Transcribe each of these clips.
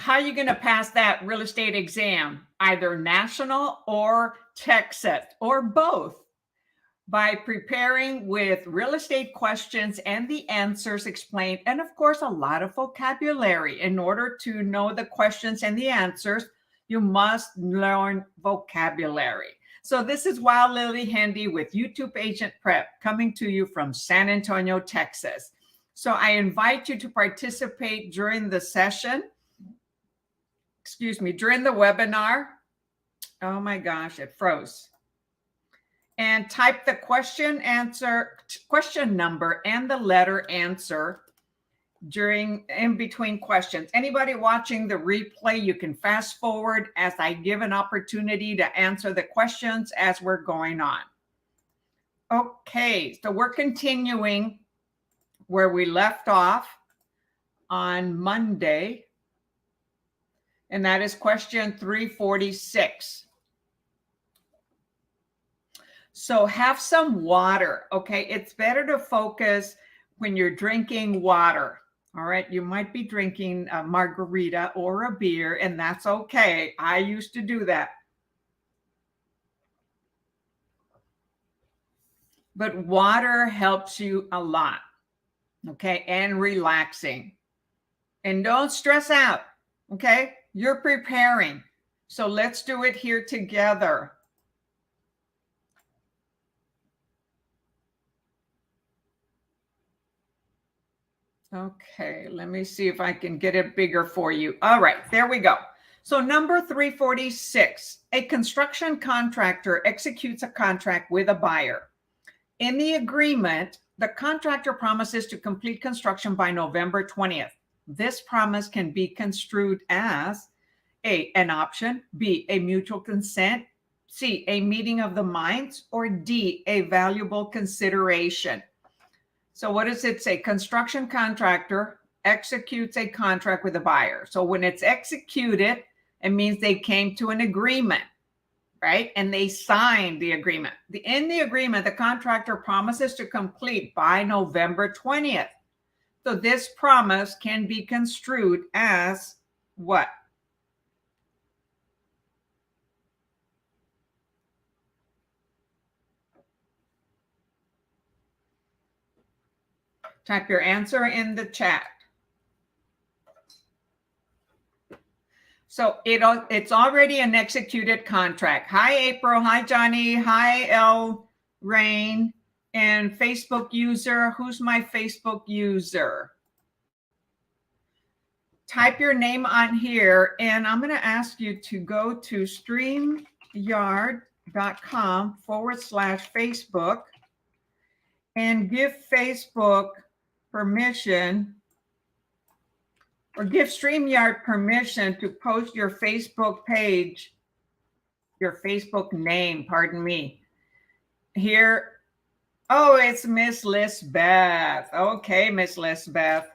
how are you going to pass that real estate exam? Either national or Texas or both. By preparing with real estate questions and the answers explained, and of course, a lot of vocabulary. In order to know the questions and the answers, you must learn vocabulary. So this is Wild Lily Handy with YouTube Agent Prep, coming to you from San Antonio, Texas. So I invite you to participate during the session, during the webinar. Oh my gosh, it froze. And type the question number and the letter answer in between questions. Anybody watching the replay, you can fast forward as I give an opportunity to answer the questions as we're going on. Okay, so we're continuing where we left off on Monday, and that is question 346. So have some water, okay? It's better to focus when you're drinking water, all right? You might be drinking a margarita or a beer, and that's okay. I used to do that. But water helps you a lot, okay? And relaxing. And don't stress out, okay? You're preparing. So let's do it here together. Okay, let me see if I can get it bigger for you. All right, there we go. So number 346, a construction contractor executes a contract with a buyer. In the agreement, the contractor promises to complete construction by November 20th. This promise can be construed as A, an option, B, a mutual consent, C, a meeting of the minds, or D, a valuable consideration. So what does it say? Construction contractor executes a contract with a buyer. So when it's executed, it means they came to an agreement, right? And they signed the agreement. In the agreement, the contractor promises to complete by November 20th. So this promise can be construed as what? Type your answer in the chat. So it's already an executed contract. Hi, April. Hi, Johnny. Hi, L. Rain. And Facebook user. Who's my Facebook user? Type your name on here. And I'm going to ask you to go to StreamYard.com/Facebook and give Facebook permission, or give StreamYard permission to post your Facebook page, your Facebook name, pardon me. Here, oh, it's Miss Lisbeth. Okay, Miss Lisbeth,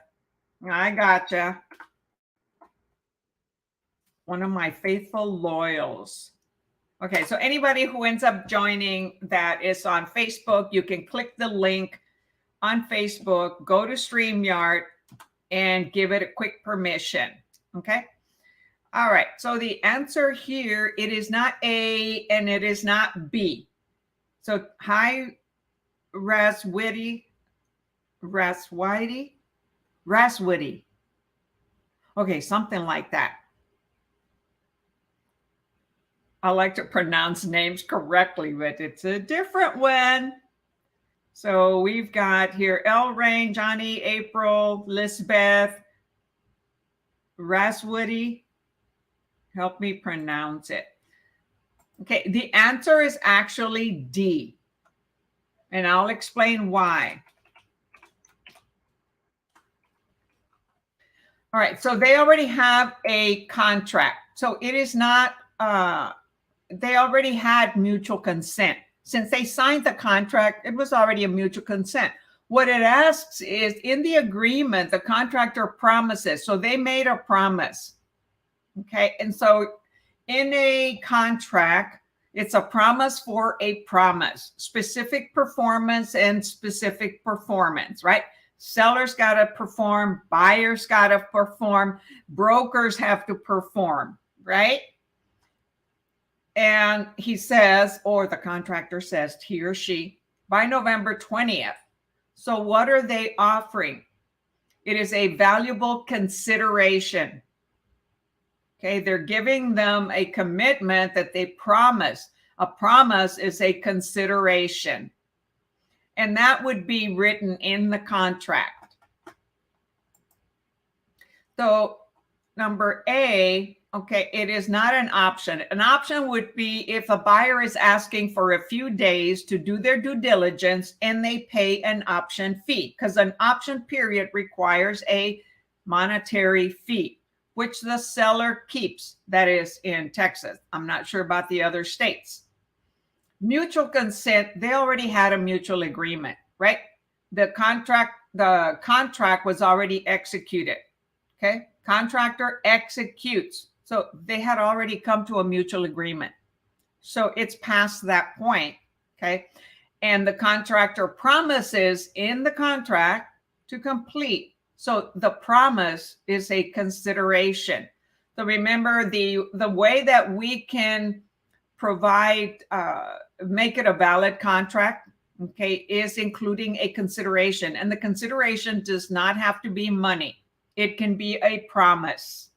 I gotcha. One of my faithful loyals. Okay, so anybody who ends up joining that is on Facebook, you can click the link on Facebook, go to StreamYard, and give it a quick permission. Okay. All right. So the answer here, it is not A and it is not B. So hi, Raswitty. Okay, something like that. I like to pronounce names correctly, but it's a different one. So we've got here L. Rain, Johnny, April, Lisbeth, Raswoody. Help me pronounce it. Okay, the answer is actually D. And I'll explain why. All right, so they already have a contract. So it is not, they already had mutual consent. Since they signed the contract, it was already a mutual consent. What it asks is, in the agreement, the contractor promises. So they made a promise. Okay. And so in a contract, it's a promise for a promise, specific performance and specific performance, right? Sellers got to perform, buyers got to perform, brokers have to perform, right? And he says, or the contractor says, he or she, by November 20th. So what are they offering? It is a valuable consideration. Okay, they're giving them a commitment that they promise. A promise is a consideration. And that would be written in the contract. So number A, okay, it is not an option. An option would be if a buyer is asking for a few days to do their due diligence and they pay an option fee, because an option period requires a monetary fee, which the seller keeps. That is in Texas. I'm not sure about the other states. Mutual consent, they already had a mutual agreement, right? The contract was already executed. Okay, contractor executes. So they had already come to a mutual agreement. So it's past that point. Okay, and the contractor promises in the contract to complete. So the promise is a consideration. So remember, the way that we can provide, make it a valid contract, okay, is including a consideration. And the consideration does not have to be money. It can be a promise.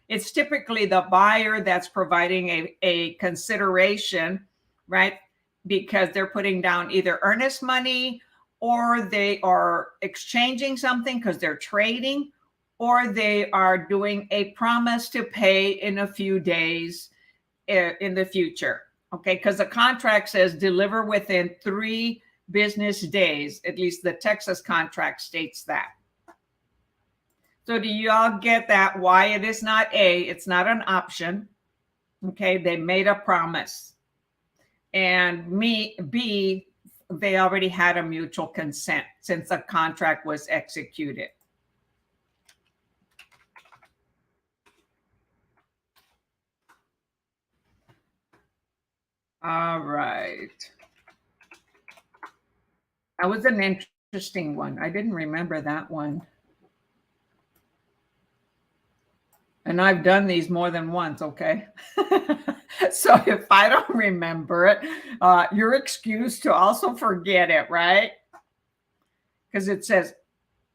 It's typically the buyer that's providing a consideration, right? Because they're putting down either earnest money, or they are exchanging something because they're trading, or they are doing a promise to pay in a few days in the future. Okay, because the contract says deliver within 3 business days. At least the Texas contract states that. So do you all get that? Why it is not A? It's not an option. Okay, they made a promise. And B, they already had a mutual consent since the contract was executed. All right. That was an interesting one. I didn't remember that one. And I've done these more than once, okay? So if I don't remember it, you're excused to also forget it, right? Because it says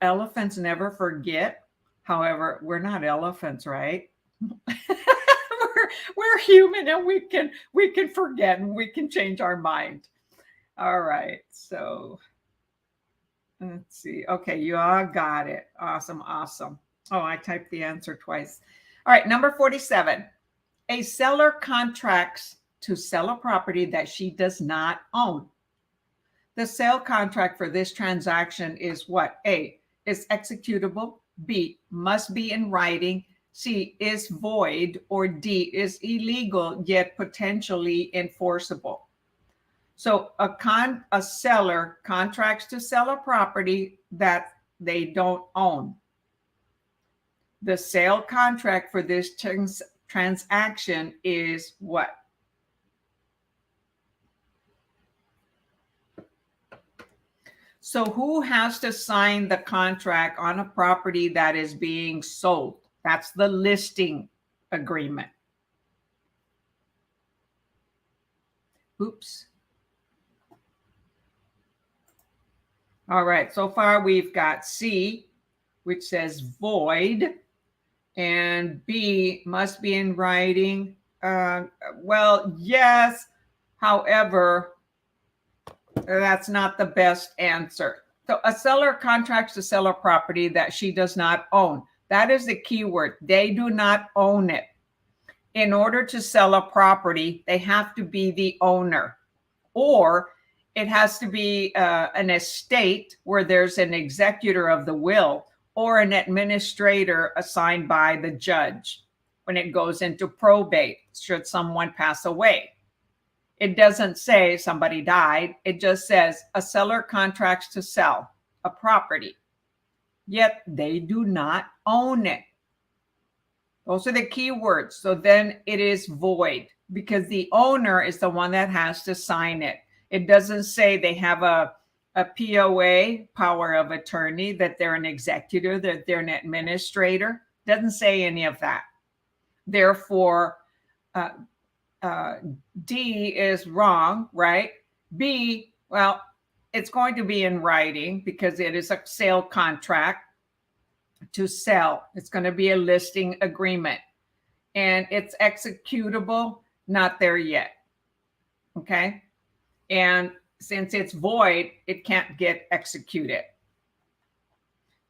elephants never forget. However, we're not elephants, right? we're human, and we can forget, and we can change our mind. All right, so let's see. Okay, you all got it. Awesome. Oh, I typed the answer twice. All right, number 47. A seller contracts to sell a property that she does not own. The sale contract for this transaction is what? A, is executable. B, must be in writing. C, is void. Or D, is illegal yet potentially enforceable. So a seller contracts to sell a property that they don't own. The sale contract for this transaction is what? So who has to sign the contract on a property that is being sold? That's the listing agreement. Oops. All right, so far we've got C, which says void, and B, must be in writing. Well, yes, however, that's not the best answer. So a seller contracts to sell a property that she does not own. That is the key word. They do not own it. In order to sell a property, they have to be the owner, or it has to be an estate where there's an executor of the will, or an administrator assigned by the judge when it goes into probate, should someone pass away. It doesn't say somebody died. It just says a seller contracts to sell a property, yet they do not own it. Those are the key words. So then it is void, because the owner is the one that has to sign it. It doesn't say they have a a POA, power of attorney, that they're an executor, that they're an administrator. Doesn't say any of that. Therefore, D is wrong, right? B, well, it's going to be in writing because it is a sale contract to sell. It's going to be a listing agreement, and it's executable, not there yet. Okay. And since it's void, it can't get executed.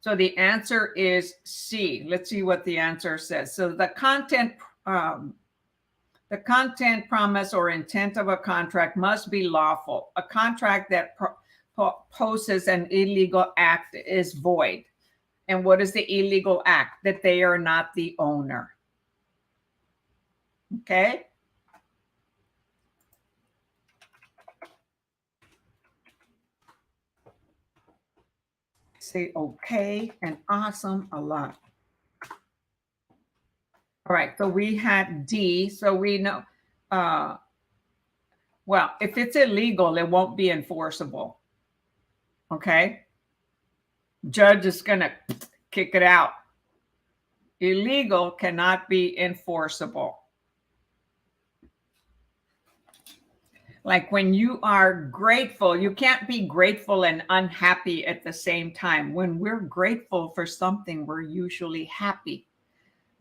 So the answer is C. Let's see what the answer says. So the content, promise, or intent of a contract must be lawful. A contract that poses an illegal act is void. And what is the illegal act? That they are not the owner. Okay. Say okay and awesome a lot. All right, so we had D, so we know, well, if it's illegal, it won't be enforceable. Okay. Judge is going to kick it out. Illegal cannot be enforceable. Like when you are grateful, you can't be grateful and unhappy at the same time. When we're grateful for something, we're usually happy.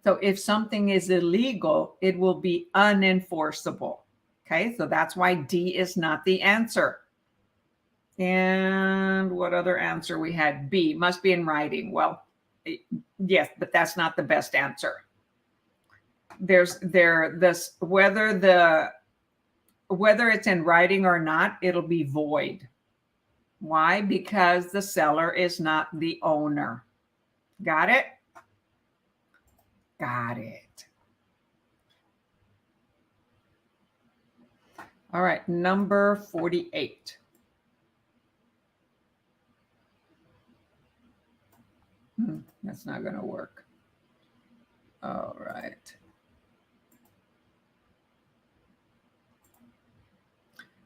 So if something is illegal, it will be unenforceable. Okay, so that's why D is not the answer. And what other answer we had? B, must be in writing. Well, yes, but that's not the best answer. Whether it's in writing or not, it'll be void. Why? Because the seller is not the owner. Got it? Got it. All right, number 48. That's not going to work. All right.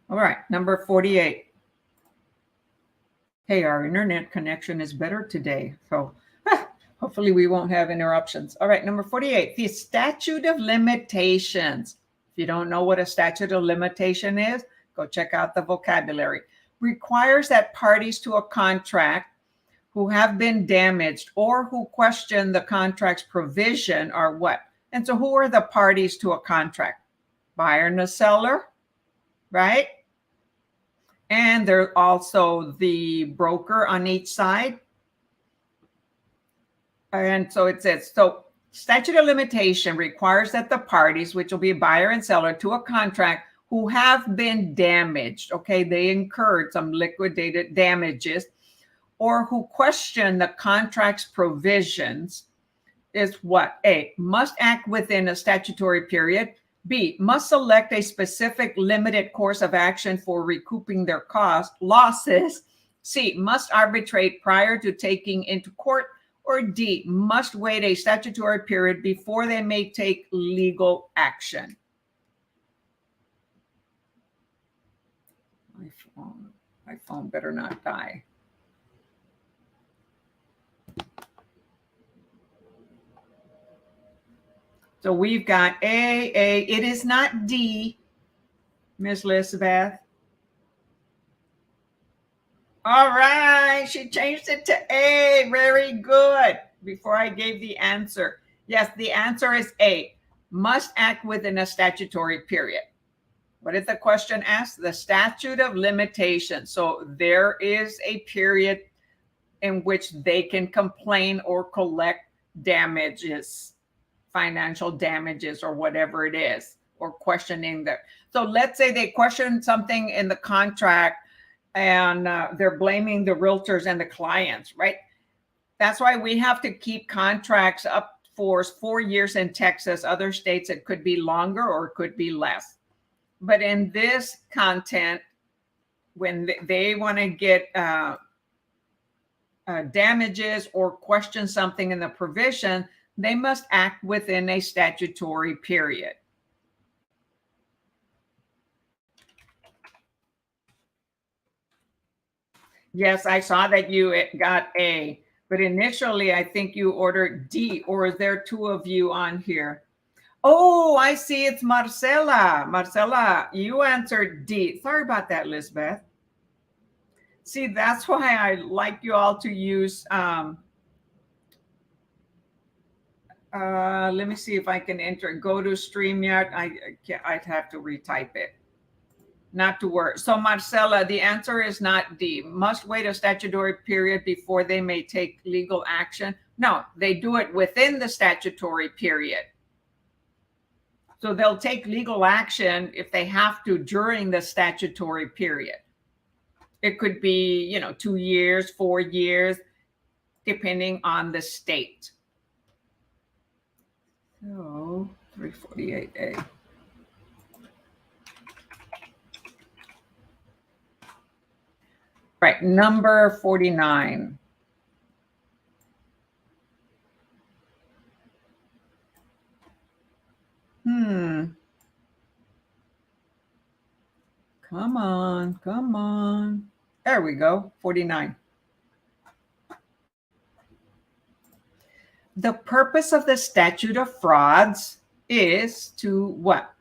All right, number 48. Hey, our internet connection is better today, so hopefully we won't have interruptions. All right, number 48, the statute of limitations. If you don't know what a statute of limitation is, go check out the vocabulary. Requires that parties to a contract who have been damaged or who question the contract's provision are what? And so who are the parties to a contract? Buyer and the seller, right? And they're also the broker on each side. And so it says, so statute of limitation requires that the parties, which will be buyer and seller to a contract, who have been damaged, okay, they incurred some liquidated damages, or who question the contract's provisions, is what? A, must act within a statutory period. B, must select a specific limited course of action for recouping their losses. C, must arbitrate prior to taking into court. Or D, must wait a statutory period before they may take legal action. My phone better not die. So we've got A. It is not D, Miss Elizabeth. All right, she changed it to A. Very good. Before I gave the answer. Yes, the answer is A. Must act within a statutory period. What did the question ask? The statute of limitations. So there is a period in which they can complain or collect damages, financial damages, or whatever it is, or questioning that. So let's say they question something in the contract and they're blaming the realtors and the clients, right? That's why we have to keep contracts up for 4 years in Texas. Other states, it could be longer or it could be less. But in this content, when they want to get damages or question something in the provision, they must act within a statutory period. Yes, I saw that you got A, but initially I think you ordered D, or is there two of you on here? Oh, I see. It's Marcela. Marcela, you answered D. Sorry about that, Lisbeth. See, that's why I like you all to use, let me see if I can enter, go to StreamYard. I'd have to retype it. Not to worry. So Marcela, the answer is not D. Must wait a statutory period before they may take legal action. No, they do it within the statutory period. So they'll take legal action if they have to during the statutory period. It could be, 2 years, 4 years, depending on the state. So 348A. Right, number 49. Come on, come on. There we go, 49. The purpose of the Statute of Frauds is to what?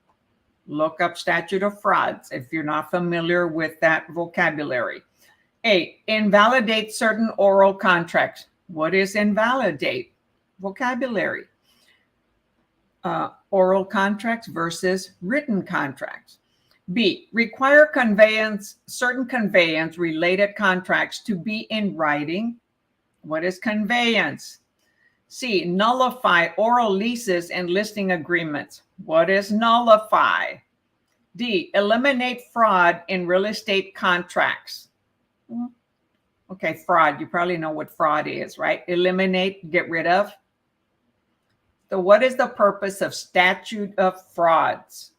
Look up Statute of Frauds if you're not familiar with that vocabulary. A, invalidate certain oral contracts. What is invalidate? Vocabulary. Oral contracts versus written contracts. B, require certain conveyance related contracts to be in writing. What is conveyance? C, nullify oral leases and listing agreements. What is nullify? D, eliminate fraud in real estate contracts. Okay, fraud. You probably know what fraud is, right? Eliminate, get rid of. So what is the purpose of Statute of Frauds?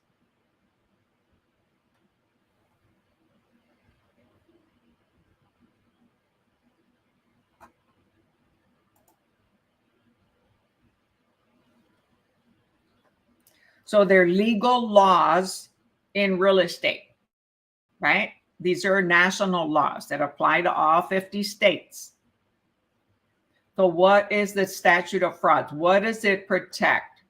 So they're legal laws in real estate, right? These are national laws that apply to all 50 states. So what is the Statute of Frauds? What does it protect?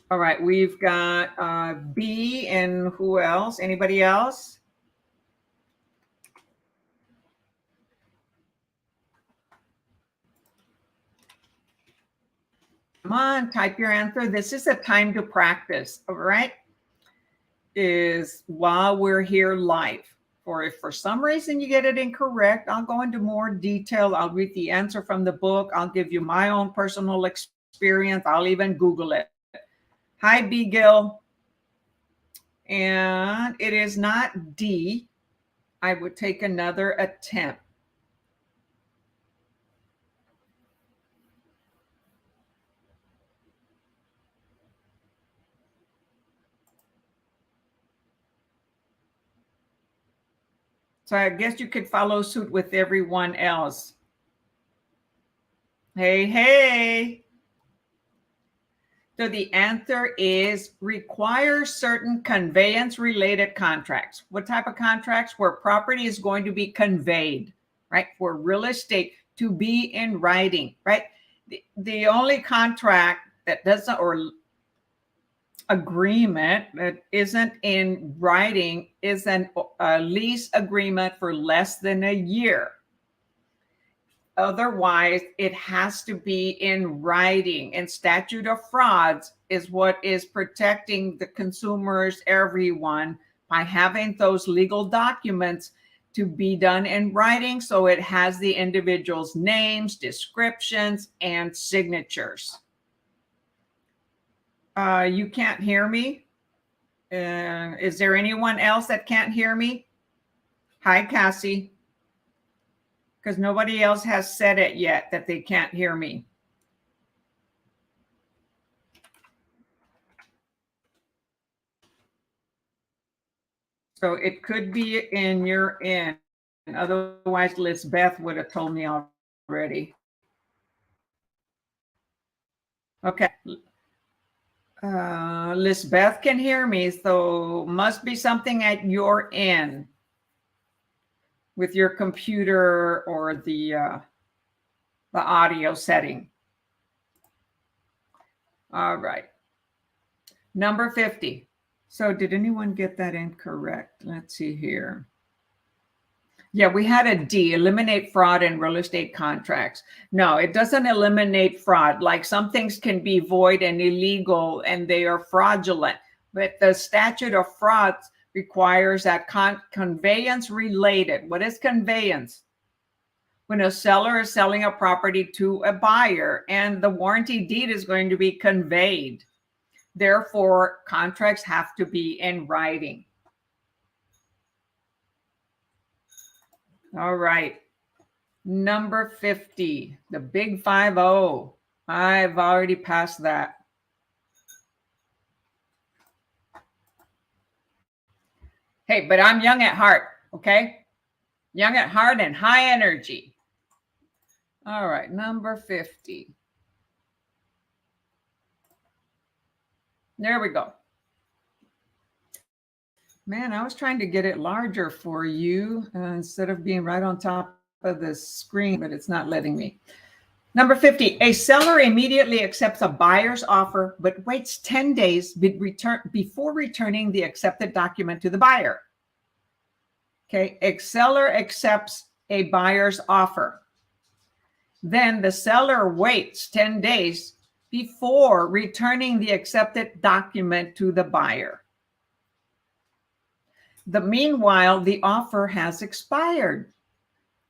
All right, we've got B, and who else? Anybody else? Come on, type your answer. This is a time to practice, all right? Is while we're here live. Or if for some reason you get it incorrect, I'll go into more detail. I'll read the answer from the book. I'll give you my own personal experience. I'll even Google it. Hi, Beagle. And it is not D. I would take another attempt. So I guess you could follow suit with everyone else. Hey, hey. So the answer is require certain conveyance related contracts. What type of contracts? Where property is going to be conveyed, right? For real estate to be in writing, right? The only contract that doesn't, or agreement that isn't in writing is a lease agreement for less than a year. Otherwise, it has to be in writing. And Statute of Frauds is what is protecting the consumers, everyone, by having those legal documents to be done in writing. So it has the individual's names, descriptions, and signatures. You can't hear me? Is there anyone else that can't hear me? Hi, Cassie. Because nobody else has said it yet that they can't hear me. So it could be in your end. Otherwise, Lisbeth would have told me already. Okay. Lisbeth can hear me, so must be something at your end with your computer or the audio setting. All right. Number 50. So did anyone get that incorrect? Let's see here. Yeah, we had a D, eliminate fraud in real estate contracts. No, it doesn't eliminate fraud. Like some things can be void and illegal and they are fraudulent, but the statute of frauds requires that conveyance related. What is conveyance? When a seller is selling a property to a buyer and the warranty deed is going to be conveyed. Therefore, contracts have to be in writing. All right. Number 50, the big 50. I've already passed that. Hey, but I'm young at heart, okay? Young at heart and high energy. All right, number 50. There we go. Man, I was trying to get it larger for you instead of being right on top of the screen, but it's not letting me. Number 50, a seller immediately accepts a buyer's offer, but waits 10 days before returning the accepted document to the buyer. Okay, a seller accepts a buyer's offer. Then the seller waits 10 days before returning the accepted document to the buyer. Meanwhile, the offer has expired.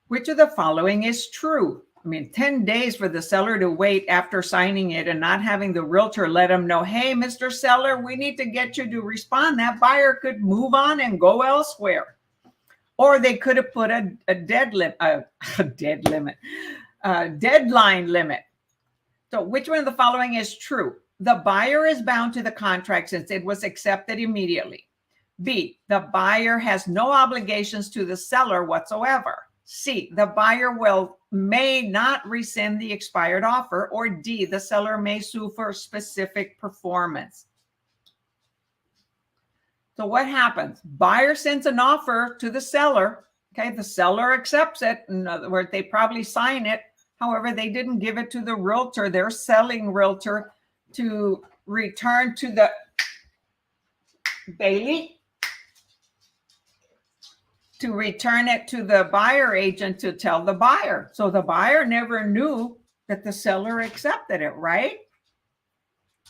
Which of the following is true? I mean, 10 days for the seller to wait after signing it and not having the realtor let him know, hey, Mr. Seller, we need to get you to respond. That buyer could move on and go elsewhere. Or they could have put a deadline limit. So which one of the following is true? The buyer is bound to the contract since it was accepted immediately. B, the buyer has no obligations to the seller whatsoever. C, the buyer may not rescind the expired offer. Or D, the seller may sue for specific performance. So what happens? Buyer sends an offer to the seller. Okay, the seller accepts it. In other words, they probably sign it. However, they didn't give it to the realtor, their selling realtor, to return to the Bailey, to return it to the buyer agent to tell the buyer. So the buyer never knew that the seller accepted it, right?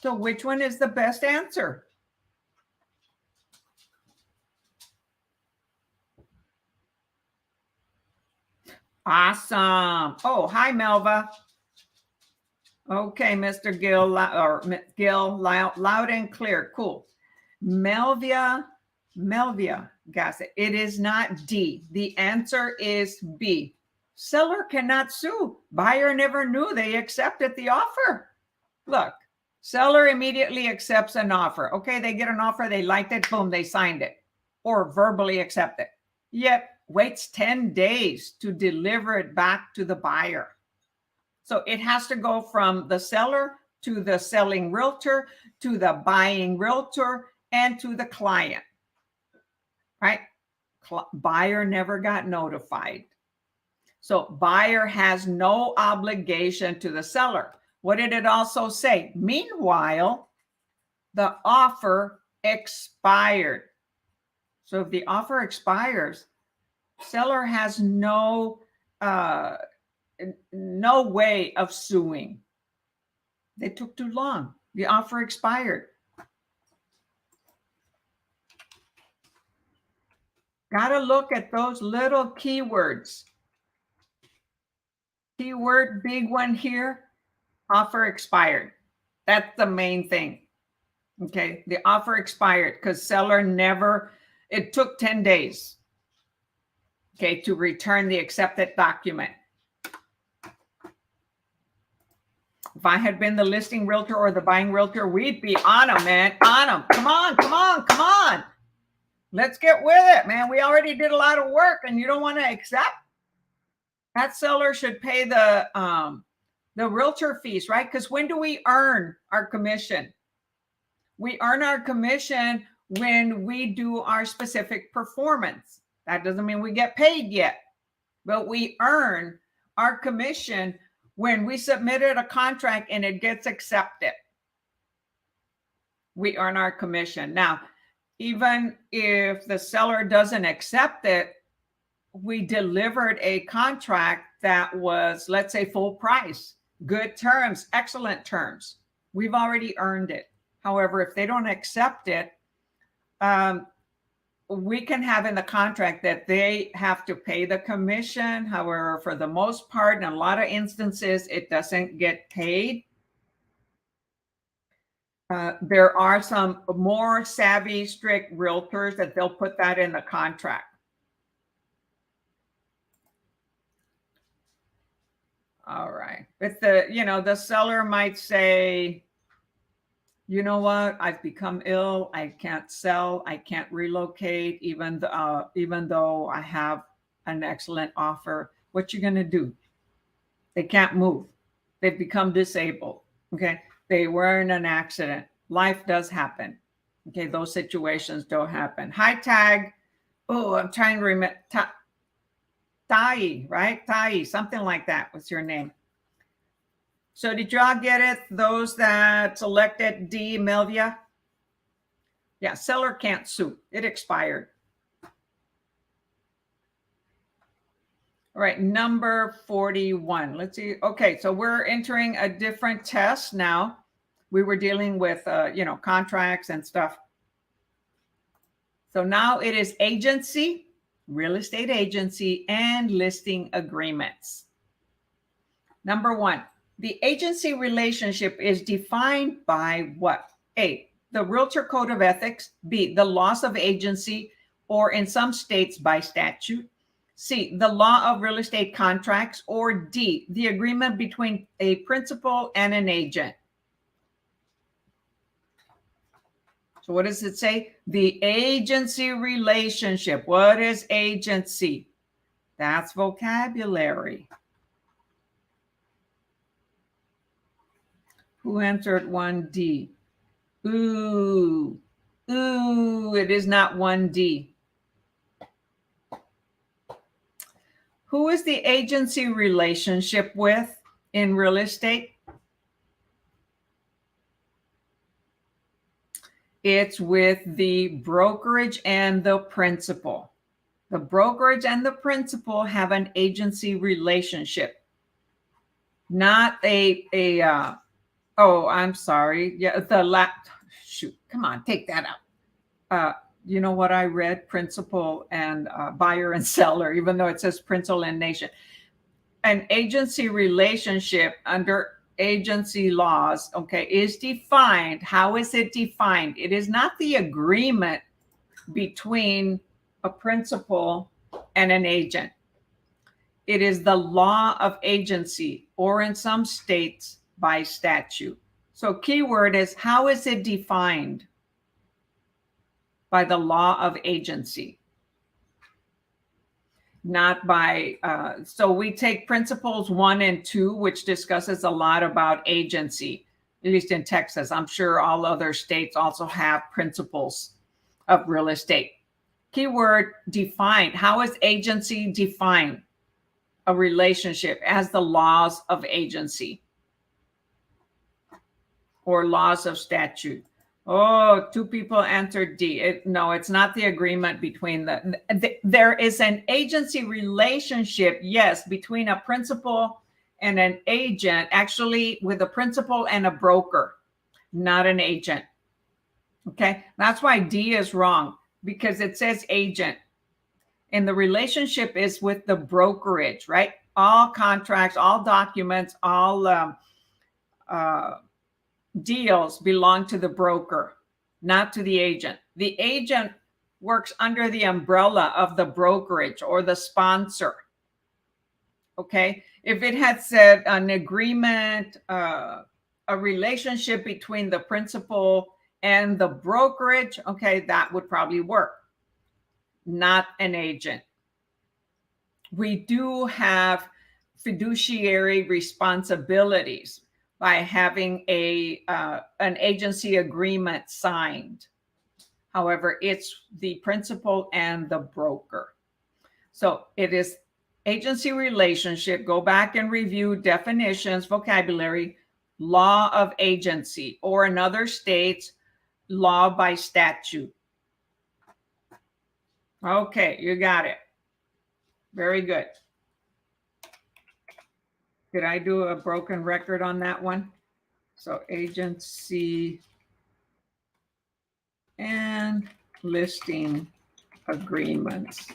So which one is the best answer? Awesome. Oh, hi, Melva. Okay, Mr. Gill, loud and clear. Cool. Melvia, guys, it is not D. The answer is B. Seller cannot sue. Buyer never knew they accepted the offer. Look, seller immediately accepts an offer. Okay, they get an offer, they liked it, boom, they signed it or verbally accept it. Yet waits 10 days to deliver it back to the buyer. So it has to go from the seller to the selling realtor to the buying realtor and to the client, right? Buyer never got notified. So buyer has no obligation to the seller. What did it also say? Meanwhile, the offer expired. So if the offer expires, seller has no way of suing. They took too long. The offer expired. Got to look at those little keywords. Keyword, big one here, offer expired. That's the main thing. Okay, the offer expired because seller never, it took 10 days, okay, to return the accepted document. If I had been the listing realtor or the buying realtor, we'd be on them, man, on them. Come on, come on, come on. Let's get with it, man. We already did a lot of work and you don't want to accept? That seller should pay the realtor fees, right? Because when do we earn our commission? We earn our commission when we do our specific performance. That doesn't mean we get paid yet, but we earn our commission when we submitted a contract and it gets accepted. We earn our commission. Now, even if the seller doesn't accept it, we delivered a contract that was, let's say, full price, good terms, excellent terms. We've already earned it. However, if they don't accept it, we can have in the contract that they have to pay the commission. However, for the most part, in a lot of instances, it doesn't get paid. There are some more savvy, strict realtors that they'll put that in the contract. All right. But the seller might say, you know what? I've become ill. I can't sell. I can't relocate, even though I have an excellent offer. What you going to do? They can't move. They've become disabled. Okay. They were in an accident. Life does happen. Okay. Those situations don't happen. High tag. Oh, I'm trying to remember. Tai, right? Tai, something like that. What's your name? So did y'all get it? Those that selected D, Melvia? Yeah, seller can't sue. It expired. All right, number 41. Let's see. Okay, so we're entering a different test now. We were dealing with, contracts and stuff. So now it is agency, real estate agency, and listing agreements. Number 1. The agency relationship is defined by what? A, the Realtor Code of Ethics. B, the laws of agency, or in some states by statute. C, the law of real estate contracts. Or D, the agreement between a principal and an agent. So what does it say? The agency relationship. What is agency? That's vocabulary. Who answered 1D? Ooh, it is not 1D. Who is the agency relationship with in real estate? It's with the brokerage and the principal. The brokerage and the principal have an agency relationship, not oh, I'm sorry. Yeah, shoot, come on, take that out. You know what I read? Principal and buyer and seller, even though it says principal and nation. An agency relationship under agency laws, okay, is defined. How is it defined? It is not the agreement between a principal and an agent. It is the law of agency, or in some states, by statute. So keyword is, how is it defined? By the law of agency. Not by, so we take principles 1 and 2, which discusses a lot about agency, at least in Texas. I'm sure all other states also have principles of real estate. Keyword defined. How is agency defined? A relationship as the laws of agency or laws of statute. Oh, 2 people answered D. No, it's not the agreement between there is an agency relationship, yes, between a principal and an agent, actually with a principal and a broker, not an agent. Okay, that's why D is wrong, because it says agent. And the relationship is with the brokerage, right? All contracts, all documents, all deals belong to the broker, not to the agent. The agent works under the umbrella of the brokerage or the sponsor. Okay. If it had said an agreement, a relationship between the principal and the brokerage, okay, that would probably work. Not an agent. We do have fiduciary responsibilities. by having an agency agreement signed. However, it's the principal and the broker. So it is agency relationship. Go back and review definitions, vocabulary, law of agency, or another state's law by statute. Okay, you got it. Very good. Did I do a broken record on that one? So agency and listing agreements.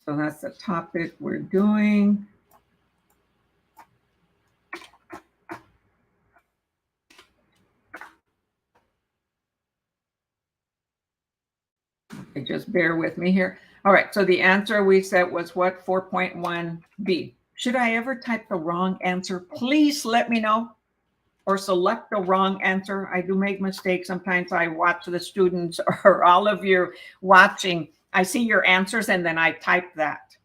So that's the topic we're doing. Okay, just bear with me here. All right, so the answer we said was what? 4.1B. Should I ever type the wrong answer? Please let me know, or select the wrong answer. I do make mistakes. Sometimes I watch the students or all of you watching. I see your answers and then I type that.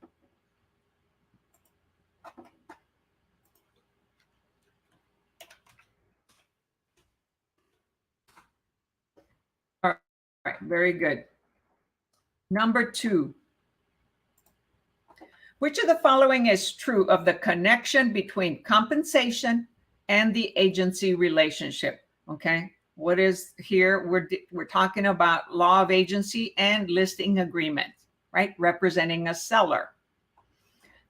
All right, very good. Number 2. Which of the following is true of the connection between compensation and the agency relationship? Okay, what is here? We're talking about law of agency and listing agreement, right? Representing a seller.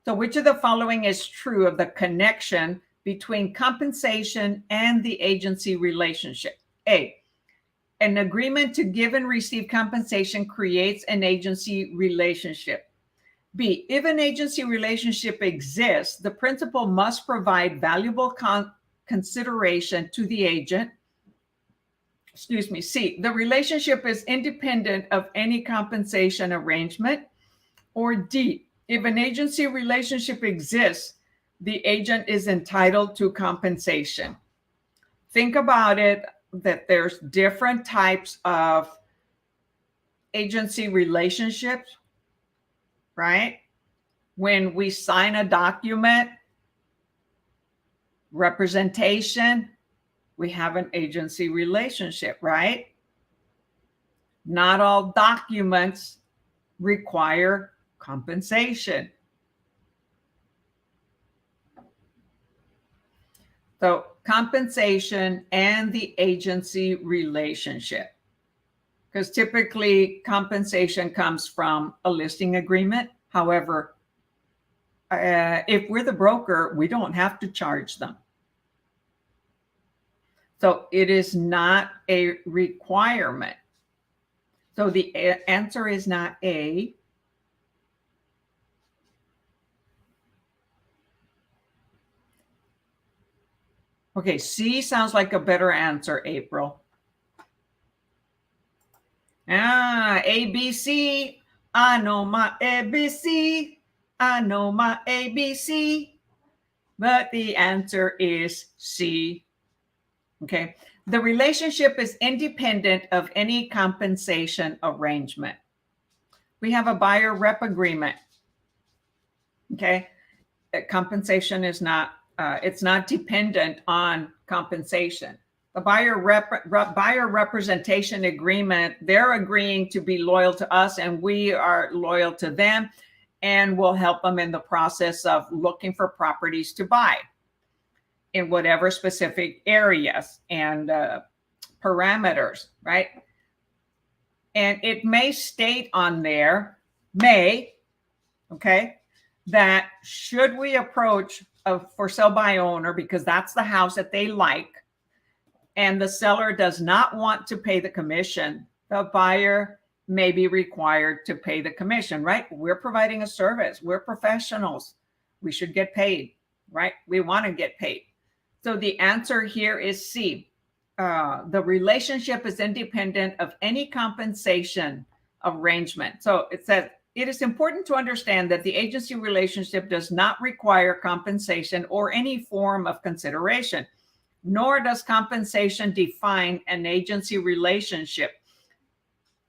So which of the following is true of the connection between compensation and the agency relationship? A, an agreement to give and receive compensation creates an agency relationship. B, if an agency relationship exists, the principal must provide valuable consideration to the agent. Excuse me. C, the relationship is independent of any compensation arrangement. Or D, if an agency relationship exists, the agent is entitled to compensation. Think about it, that there's different types of agency relationships, right? When we sign a document, representation, we have an agency relationship, right? Not all documents require compensation. So compensation and the agency relationship. Because typically compensation comes from a listing agreement. However, if we're the broker, we don't have to charge them. So it is not a requirement. So the answer is not A. Okay, C sounds like a better answer, April. ABC. I know my ABC. I know my ABC. But the answer is C. Okay. The relationship is independent of any compensation arrangement. We have a buyer rep agreement. Okay. Compensation is not, it's not dependent on compensation. The buyer representation agreement, they're agreeing to be loyal to us and we are loyal to them, and we'll help them in the process of looking for properties to buy in whatever specific areas and parameters, right? And it may state on there, okay, that should we approach a for sale by owner, because that's the house that they like, and the seller does not want to pay the commission, the buyer may be required to pay the commission, right? We're providing a service. We're professionals. We should get paid, right? We want to get paid. So the answer here is C. The relationship is independent of any compensation arrangement. So it says, it is important to understand that the agency relationship does not require compensation or any form of consideration, nor does compensation define an agency relationship.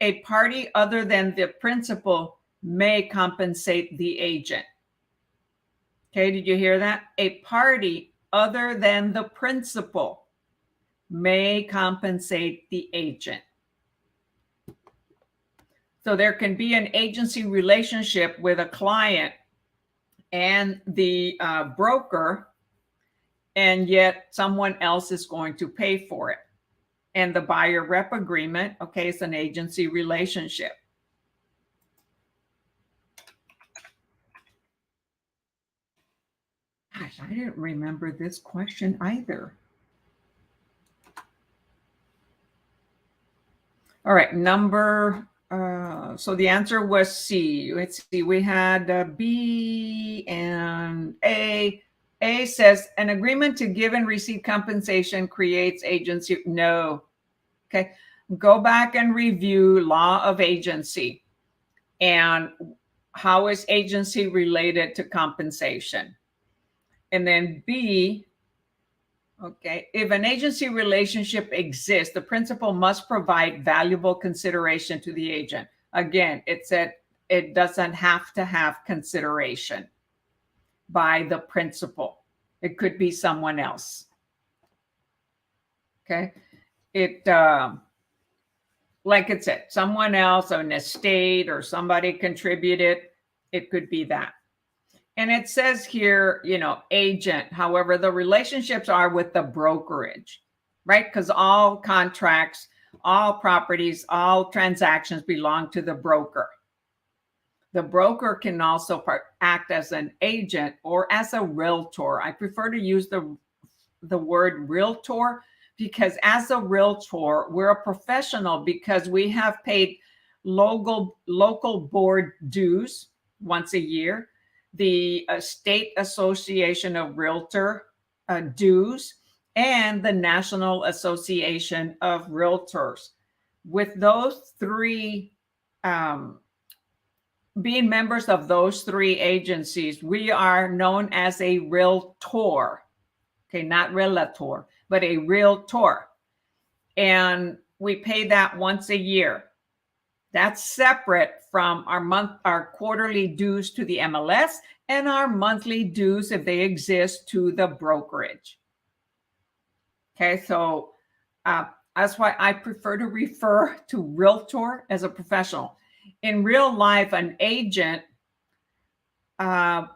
A party other than the principal may compensate the agent. Okay, did you hear that? A party other than the principal may compensate the agent. So there can be an agency relationship with a client and the broker, and yet someone else is going to pay for it. And the buyer rep agreement, okay, is an agency relationship. Gosh, I didn't remember this question either. All right, so the answer was C. Let's see, we had B and A. A says an agreement to give and receive compensation creates agency. No. Okay. Go back and review law of agency and how is agency related to compensation. And then B, okay, if an agency relationship exists, the principal must provide valuable consideration to the agent. Again, it said it doesn't have to have consideration by the principal. It could be someone else. Okay. Like it said, someone else, an estate or somebody contributed. It could be that. And it says here, agent. However, the relationships are with the brokerage, right? Because all contracts, all properties, all transactions belong to the broker. The broker can also act as an agent or as a realtor. I prefer to use the word realtor because as a realtor, we're a professional because we have paid local board dues once a year, the State Association of Realtor dues, and the National Association of Realtors. With those three, being members of those three agencies, we are known as a realtor. Okay, not realtor, but a realtor. And we pay that once a year. That's separate from our quarterly dues to the MLS and our monthly dues, if they exist, to the brokerage. Okay, so that's why I prefer to refer to realtor as a professional. In real life, an agent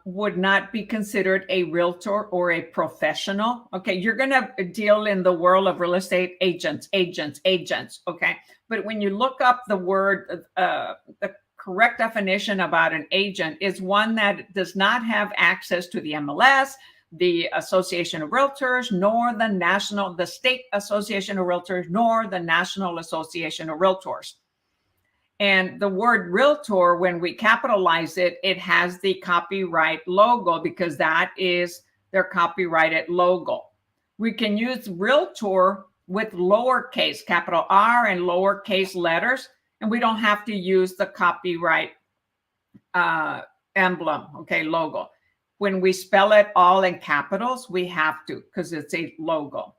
would not be considered a realtor or a professional. Okay, you're going to deal in the world of real estate agents. Okay, but when you look up the word, the correct definition about an agent is one that does not have access to the MLS, the Association of Realtors, nor the State Association of Realtors, nor the National Association of Realtors. And the word realtor, when we capitalize it, it has the copyright logo because that is their copyrighted logo. We can use realtor with lowercase, capital R and lowercase letters, and we don't have to use the copyright emblem, okay, logo. When we spell it all in capitals, we have to because it's a logo.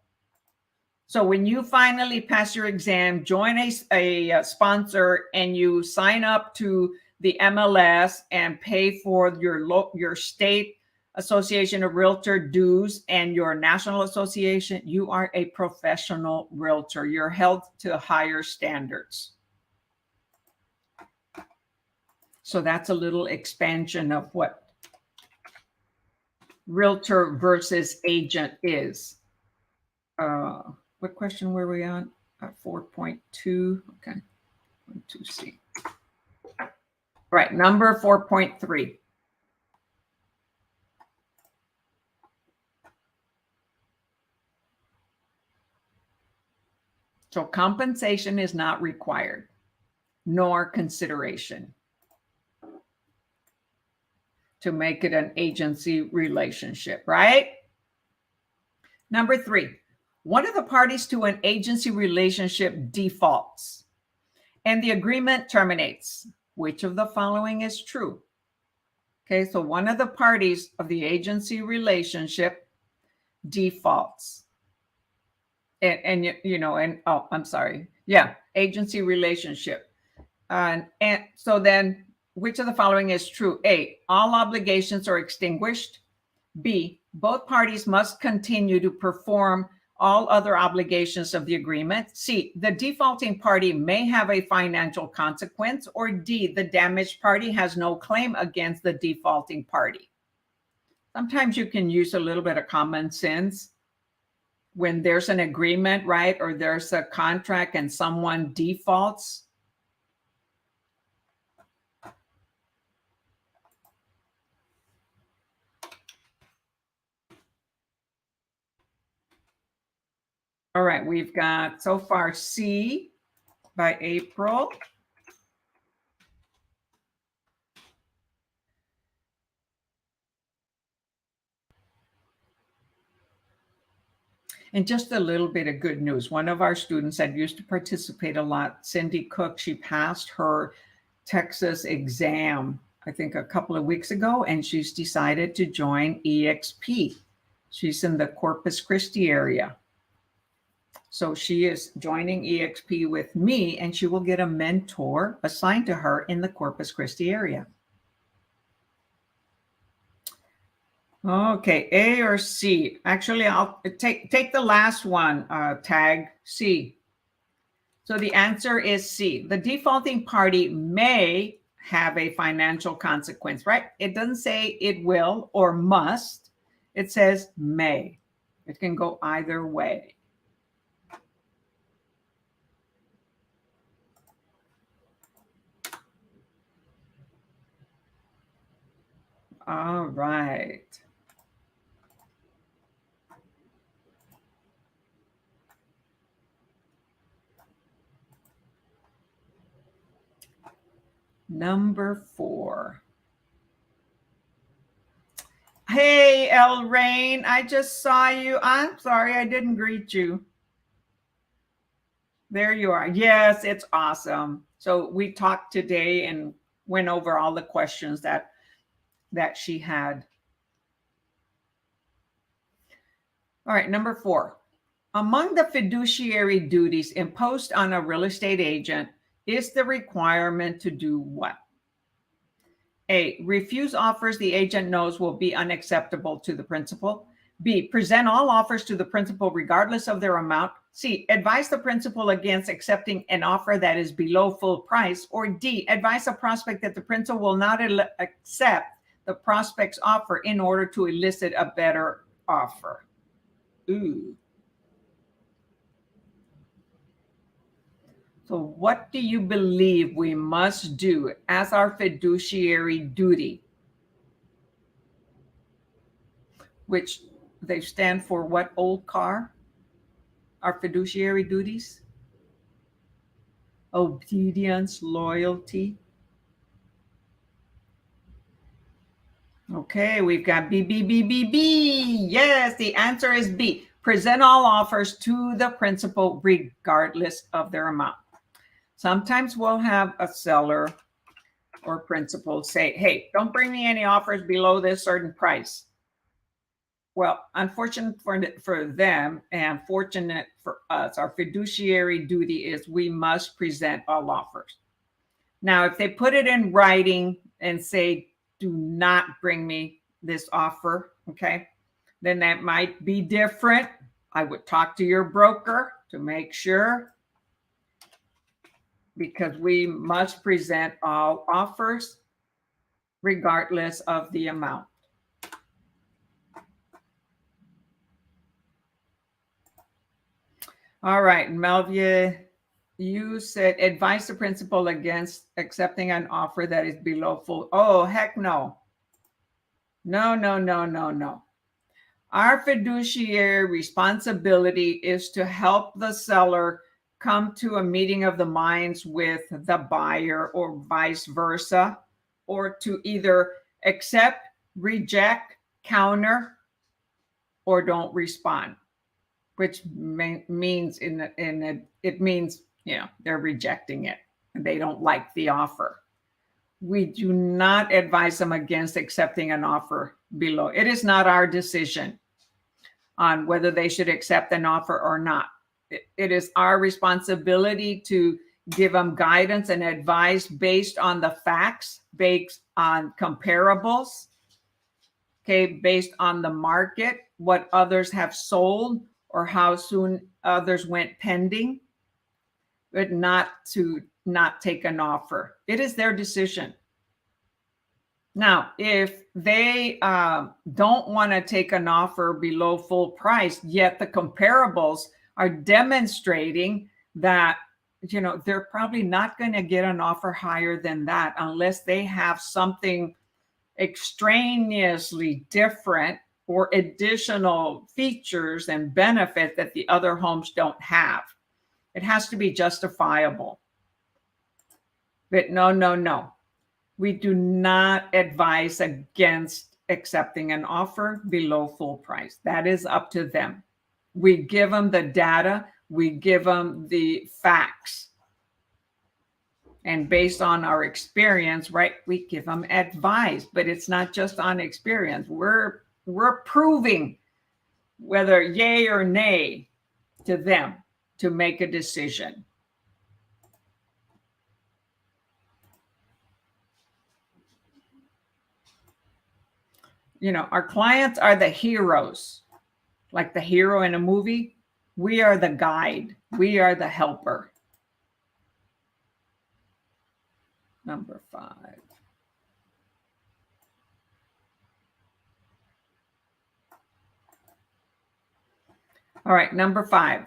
So when you finally pass your exam, join a sponsor, and you sign up to the MLS and pay for your state association of realtor dues and your national association, you are a professional realtor. You're held to higher standards. So that's a little expansion of what realtor versus agent is. What question were we on? 4.2. Okay. 2C. Right. Number 4.3. So compensation is not required, nor consideration to make it an agency relationship, right? Number 3. One of the parties to an agency relationship defaults and the agreement terminates. Which of the following is true? Okay, so one of the parties of the agency relationship defaults. Agency relationship. And so then which of the following is true? A, all obligations are extinguished. B, Both parties must continue to perform all other obligations of the agreement. C, the defaulting party may have a financial consequence. Or D, the damaged party has no claim against the defaulting party. Sometimes you can use a little bit of common sense when there's an agreement, right? Or there's a contract and someone defaults. All right, we've got so far C by April. And just a little bit of good news. One of our students that used to participate a lot, Cindy Cook, she passed her Texas exam, I think a couple of weeks ago, and she's decided to join EXP. She's in the Corpus Christi area. So she is joining EXP with me, and she will get a mentor assigned to her in the Corpus Christi area. Okay, A or C? Actually, I'll take the last one, tag C. So the answer is C. The defaulting party may have a financial consequence, right? It doesn't say it will or must. It says may. It can go either way. All right. Number 4. Hey, El Rain, I just saw you. I'm sorry, I didn't greet you. There you are. Yes, it's awesome. So we talked today and went over all the questions that she had. All right, number 4. Among the fiduciary duties imposed on a real estate agent is the requirement to do what? A, refuse offers the agent knows will be unacceptable to the principal. B, present all offers to the principal regardless of their amount. C, advise the principal against accepting an offer that is below full price. Or D, advise a prospect that the principal will not accept the prospect's offer in order to elicit a better offer. Ooh. So what do you believe we must do as our fiduciary duty? Which they stand for what old car? Our fiduciary duties? Obedience, loyalty. Okay, we've got B, B, B, B, B. Yes, the answer is B. Present all offers to the principal regardless of their amount. Sometimes we'll have a seller or principal say, hey, don't bring me any offers below this certain price. Well, unfortunate for them and fortunate for us, our fiduciary duty is we must present all offers. Now, if they put it in writing and say, do not bring me this offer, okay, then that might be different. I would talk to your broker to make sure, because we must present all offers regardless of the amount. All right, Melvia, you said advise the principal against accepting an offer that is below full. Oh, heck no. No, no, no, no, no. Our fiduciary responsibility is to help the seller come to a meeting of the minds with the buyer or vice versa, or to either accept, reject, counter, or don't respond, which means it means, you know, they're rejecting it and they don't like the offer. We do not advise them against accepting an offer below. It is not our decision on whether they should accept an offer or not. It is our responsibility to give them guidance and advice based on the facts, based on comparables, okay, based on the market, what others have sold, or how soon others went pending, but not to not take an offer. It is their decision. Now, if they don't want to take an offer below full price, yet the comparables are demonstrating that, you know, they're probably not going to get an offer higher than that unless they have something extraneously different or additional features and benefit that the other homes don't have. It has to be justifiable. But no. We do not advise against accepting an offer below full price. That is up to them. We give them the data, we give them the facts. And based on our experience, right, we give them advice, but it's not just on experience. We're proving whether yay or nay to them to make a decision. You know, our clients are the heroes, like the hero in a movie. We are the guide. We are the helper. Number 5. All right, number 5.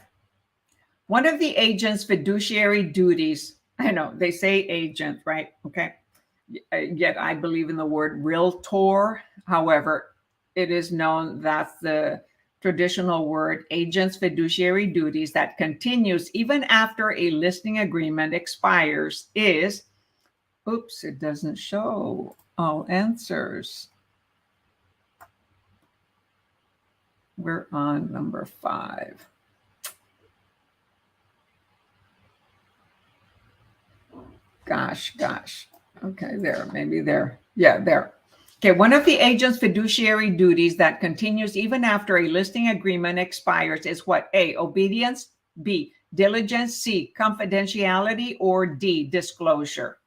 One of the agent's fiduciary duties, I know they say agent, right? Okay. Yet I believe in the word realtor. However, it is known that the traditional word agent's fiduciary duties that continues even after a listing agreement expires is, oops, it doesn't show all answers. We're on number 5. Gosh. Okay, there, maybe there. Yeah, there. Okay, one of the agent's fiduciary duties that continues even after a listing agreement expires is what? A, obedience, B, diligence, C, confidentiality, or D, disclosure.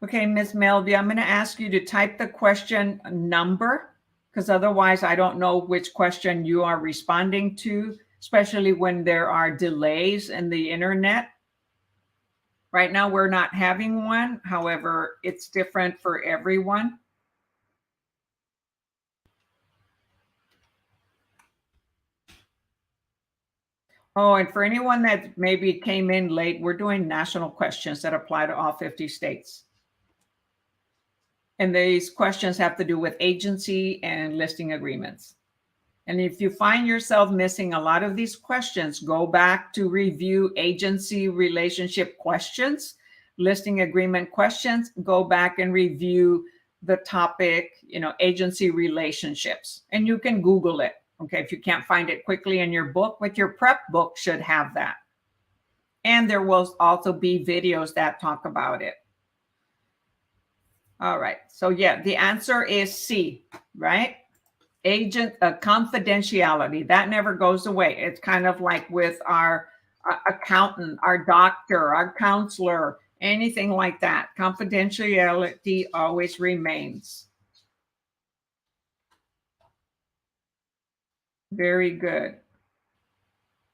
Okay, Ms. Melvia, I'm going to ask you to type the question number, because otherwise I don't know which question you are responding to, especially when there are delays in the internet. Right now, we're not having one. However, it's different for everyone. Oh, and for anyone that maybe came in late, we're doing national questions that apply to all 50 states. And these questions have to do with agency and listing agreements. And if you find yourself missing a lot of these questions, go back to review agency relationship questions, listing agreement questions, go back and review the topic, you know, agency relationships. And you can Google it, okay, if you can't find it quickly in your book, but your prep book should have that. And there will also be videos that talk about it. All right, so yeah, the answer is C, right? Agent confidentiality, that never goes away. It's kind of like with our accountant, our doctor, our counselor, anything like that. Confidentiality always remains. Very good.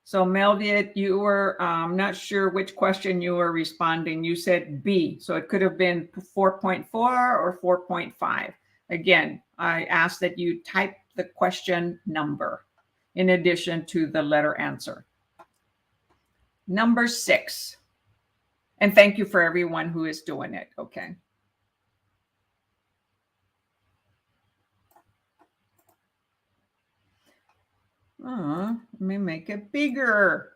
So Melvia, you were not sure which question you were responding. You said B, so it could have been 4.4 or 4.5. Again, I ask that you type the question number in addition to the letter answer. Number 6. And thank you for everyone who is doing it, okay? Let me make it bigger.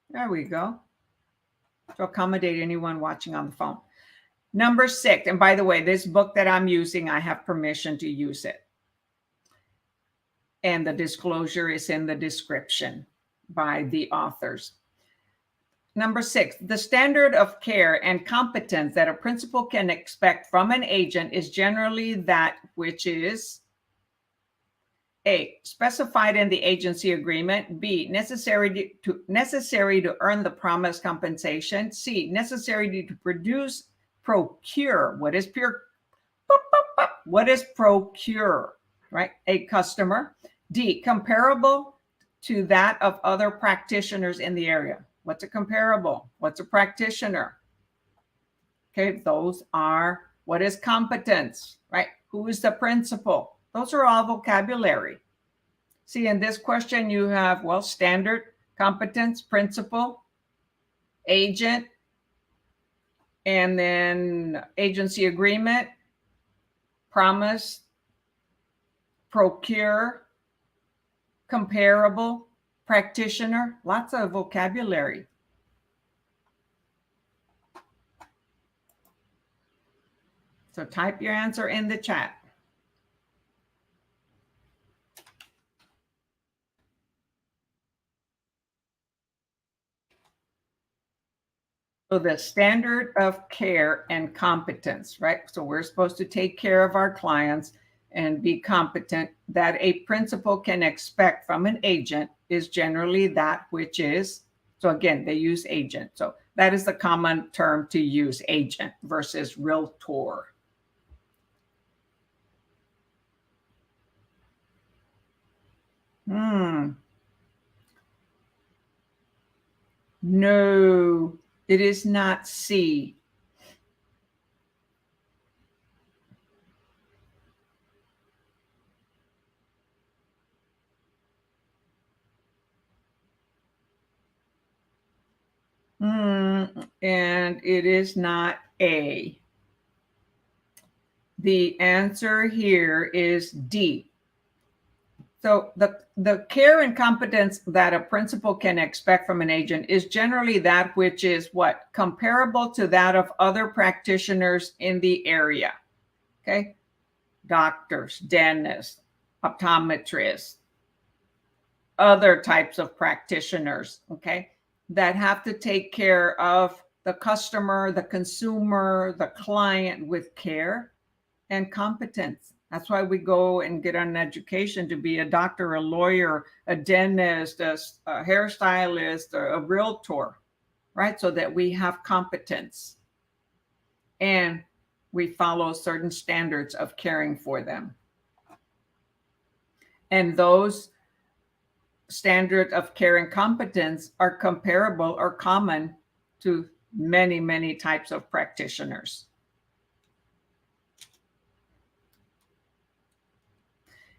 There we go. To accommodate anyone watching on the phone. Number 6, and by the way, this book that I'm using, I have permission to use it. And the disclosure is in the description by the authors. Number 6, the standard of care and competence that a principal can expect from an agent is generally that which is A, specified in the agency agreement, B, necessary to earn the promised compensation, C, necessary to procure. What is pure? What is procure? Right? A customer. D, comparable to that of other practitioners in the area. What's a comparable? What's a practitioner? Okay, those are, what is competence, right? Who is the principal? Those are all vocabulary. See, in this question, you have, well, standard, competence, principal, agent, and then agency agreement, promise, procure, comparable, practitioner, lots of vocabulary. So type your answer in the chat. So the standard of care and competence, right? So we're supposed to take care of our clients and be competent. That a principal can expect from an agent is generally that which is, so again, they use agent. So that is the common term to use, agent versus realtor. No, it is not C. And it is not A. The answer here is D. So the care and competence that a principal can expect from an agent is generally that which is what? Comparable to that of other practitioners in the area. Okay? Doctors, dentists, optometrists, other types of practitioners, okay, that have to take care of the customer, the consumer, the client with care and competence. That's why we go and get an education to be a doctor, a lawyer, a dentist, a hairstylist, a realtor, right? So that we have competence and we follow certain standards of caring for them. And those standards of care and competence are comparable or common to many, many types of practitioners.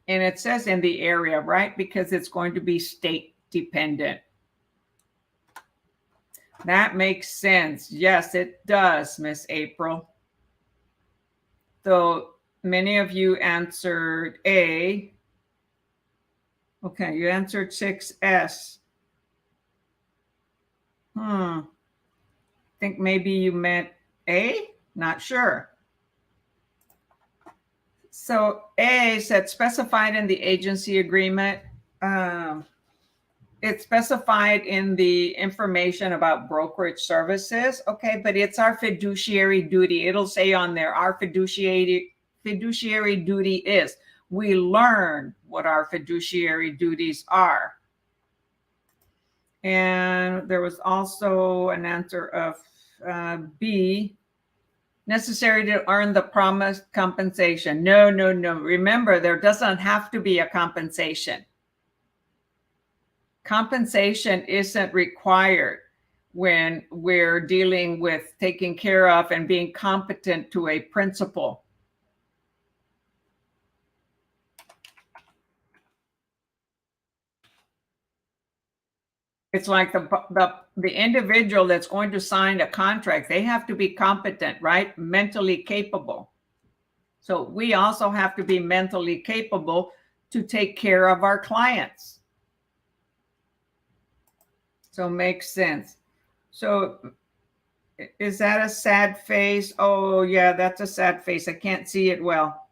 And it says in the area, right? Because it's going to be state dependent. That makes sense. Yes, it does, Miss April. So many of you answered A. Okay, you answered 6S. I think maybe you meant A? Not sure. So A said specified in the agency agreement. It's specified in the information about brokerage services. Okay, but it's our fiduciary duty. It'll say on there, our fiduciary duty is. We learn what our fiduciary duties are. And there was also an answer of B, necessary to earn the promised compensation. No. Remember, there doesn't have to be a compensation. Compensation isn't required when we're dealing with taking care of and being competent to a principal. It's like the individual that's going to sign a contract, they have to be competent, right? Mentally capable. So we also have to be mentally capable to take care of our clients. So makes sense. So is that a sad face? Oh yeah, that's a sad face. I can't see it well.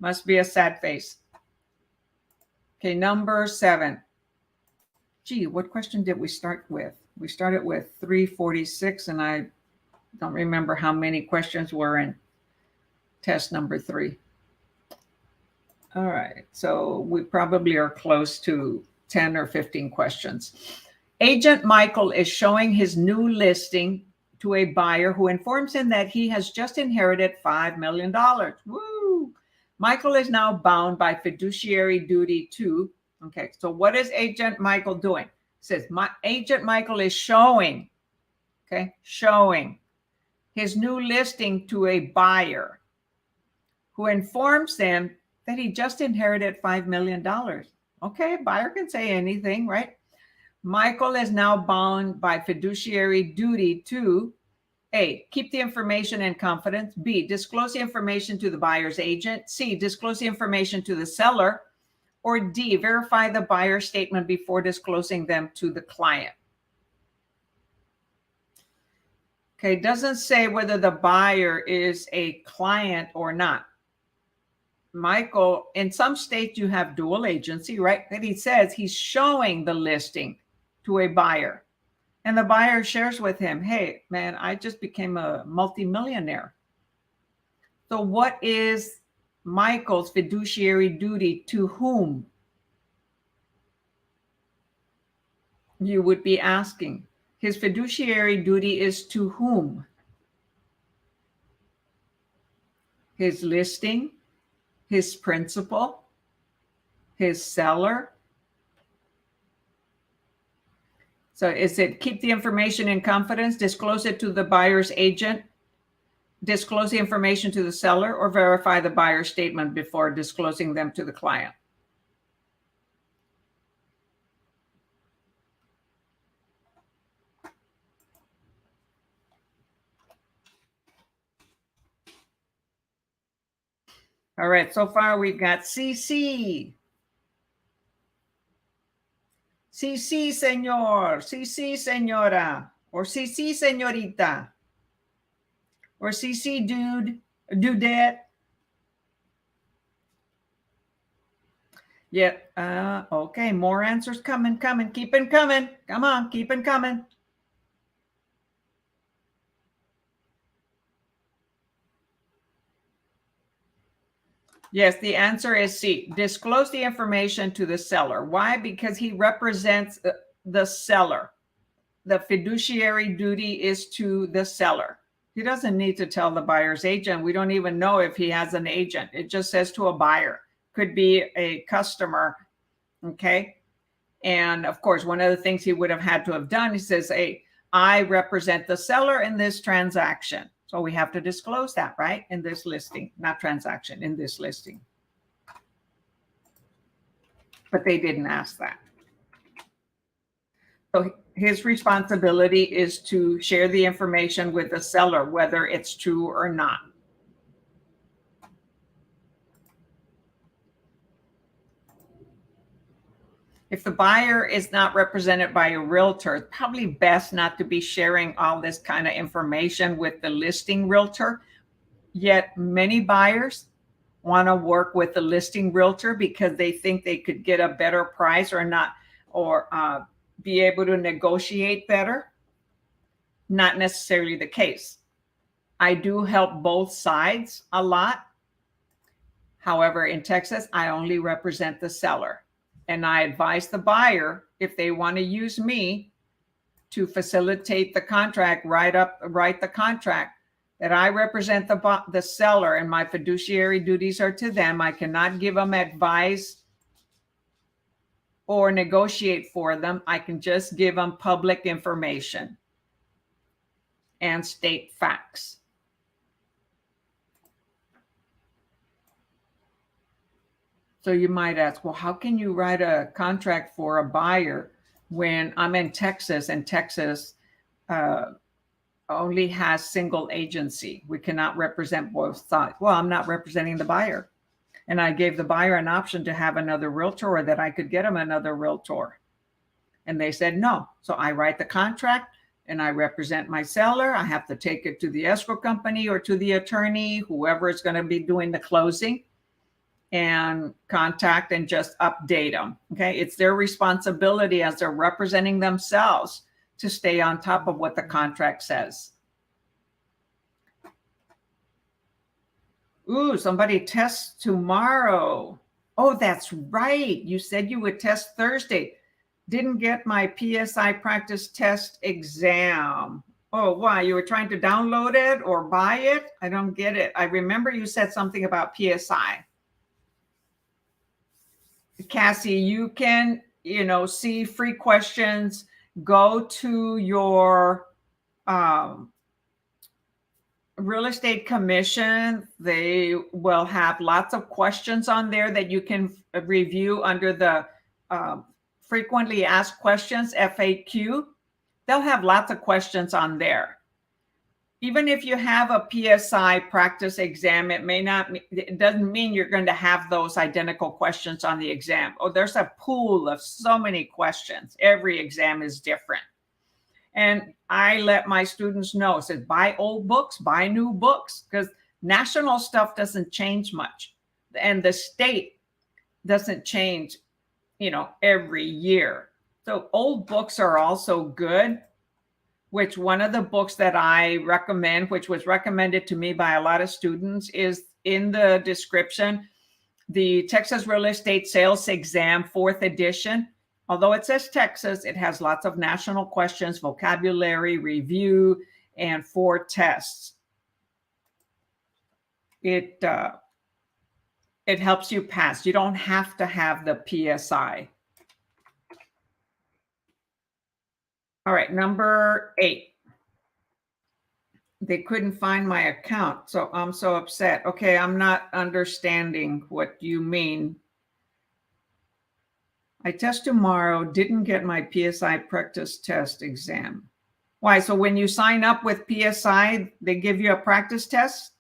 Must be a sad face. Okay, number 7. Gee, what question did we start with? We started with 346, and I don't remember how many questions were in test number 3. All right, so we probably are close to 10 or 15 questions. Agent Michael is showing his new listing to a buyer who informs him that he has just inherited $5 million. Woo! Michael is now bound by fiduciary duty to, okay, so what is Agent Michael doing? It says, Agent Michael is showing, okay, showing his new listing to a buyer who informs them that he just inherited $5 million. Okay, buyer can say anything, right? Michael is now bound by fiduciary duty to A, keep the information in confidence. B, disclose the information to the buyer's agent. C, disclose the information to the seller. Or D, verify the buyer's statement before disclosing them to the client. Okay, it doesn't say whether the buyer is a client or not. Michael, in some states you have dual agency, right? And he says he's showing the listing to a buyer. And the buyer shares with him, hey, man, I just became a multimillionaire. So what is Michael's fiduciary duty to whom? You would be asking. His fiduciary duty is to whom? His listing, his principal, his seller. So is it keep the information in confidence, disclose it to the buyer's agent, disclose the information to the seller, or verify the buyer's statement before disclosing them to the client? All right, so far we've got CC. CC, señor, CC, señora, or CC, señorita, or CC, dude, dudette. Yeah, okay, more answers coming, keep it coming. Come on, keep it coming. Yes, the answer is C. Disclose the information to the seller. Why? Because he represents the seller. The fiduciary duty is to the seller. He doesn't need to tell the buyer's agent. We don't even know if he has an agent. It just says to a buyer. Could be a customer, okay? And of course, one of the things he would have had to have done, he says, hey, I represent the seller in this transaction. So we have to disclose that, right? In this listing, not transaction, in this listing. But they didn't ask that. So his responsibility is to share the information with the seller, whether it's true or not. If the buyer is not represented by a realtor, it's probably best not to be sharing all this kind of information with the listing realtor. Yet many buyers want to work with the listing realtor because they think they could get a better price or not, or be able to negotiate better. Not necessarily the case. I do help both sides a lot. However, in Texas, I only represent the seller. And I advise the buyer, if they want to use me to facilitate the contract, write the contract, that I represent the seller and my fiduciary duties are to them. I cannot give them advice or negotiate for them. I can just give them public information and state facts. So you might ask, well, how can you write a contract for a buyer when I'm in Texas and Texas only has single agency? We cannot represent both sides. Well, I'm not representing the buyer. And I gave the buyer an option to have another realtor or that I could get him another realtor. And they said no. So I write the contract and I represent my seller. I have to take it to the escrow company or to the attorney, whoever is going to be doing the closing, and contact and just update them. Okay. It's their responsibility as they're representing themselves to stay on top of what the contract says. Ooh, somebody tests tomorrow. Oh, that's right. You said you would test Thursday. Didn't get my PSI practice test exam. Oh, why? You were trying to download it or buy it? I don't get it. I remember you said something about PSI. Cassie, you can, see free questions. Go to your real estate commission. They will have lots of questions on there that you can review under the frequently asked questions, FAQ. They'll have lots of questions on there. Even if you have a PSI practice exam, it doesn't mean you're going to have those identical questions on the exam. Oh, there's a pool of so many questions. Every exam is different. And I let my students know, says buy old books, buy new books, because national stuff doesn't change much. And the state doesn't change, every year. So old books are also good, which one of the books that I recommend, which was recommended to me by a lot of students, is in the description, the Texas Real Estate Sales Exam, 4th edition. Although it says Texas, it has lots of national questions, vocabulary, review, and 4 tests. It helps you pass. You don't have to have the PSI. All right, number 8. They couldn't find my account, so I'm so upset. Okay, I'm not understanding what you mean. I test tomorrow, didn't get my PSI practice test exam. Why? So when you sign up with PSI, they give you a practice test?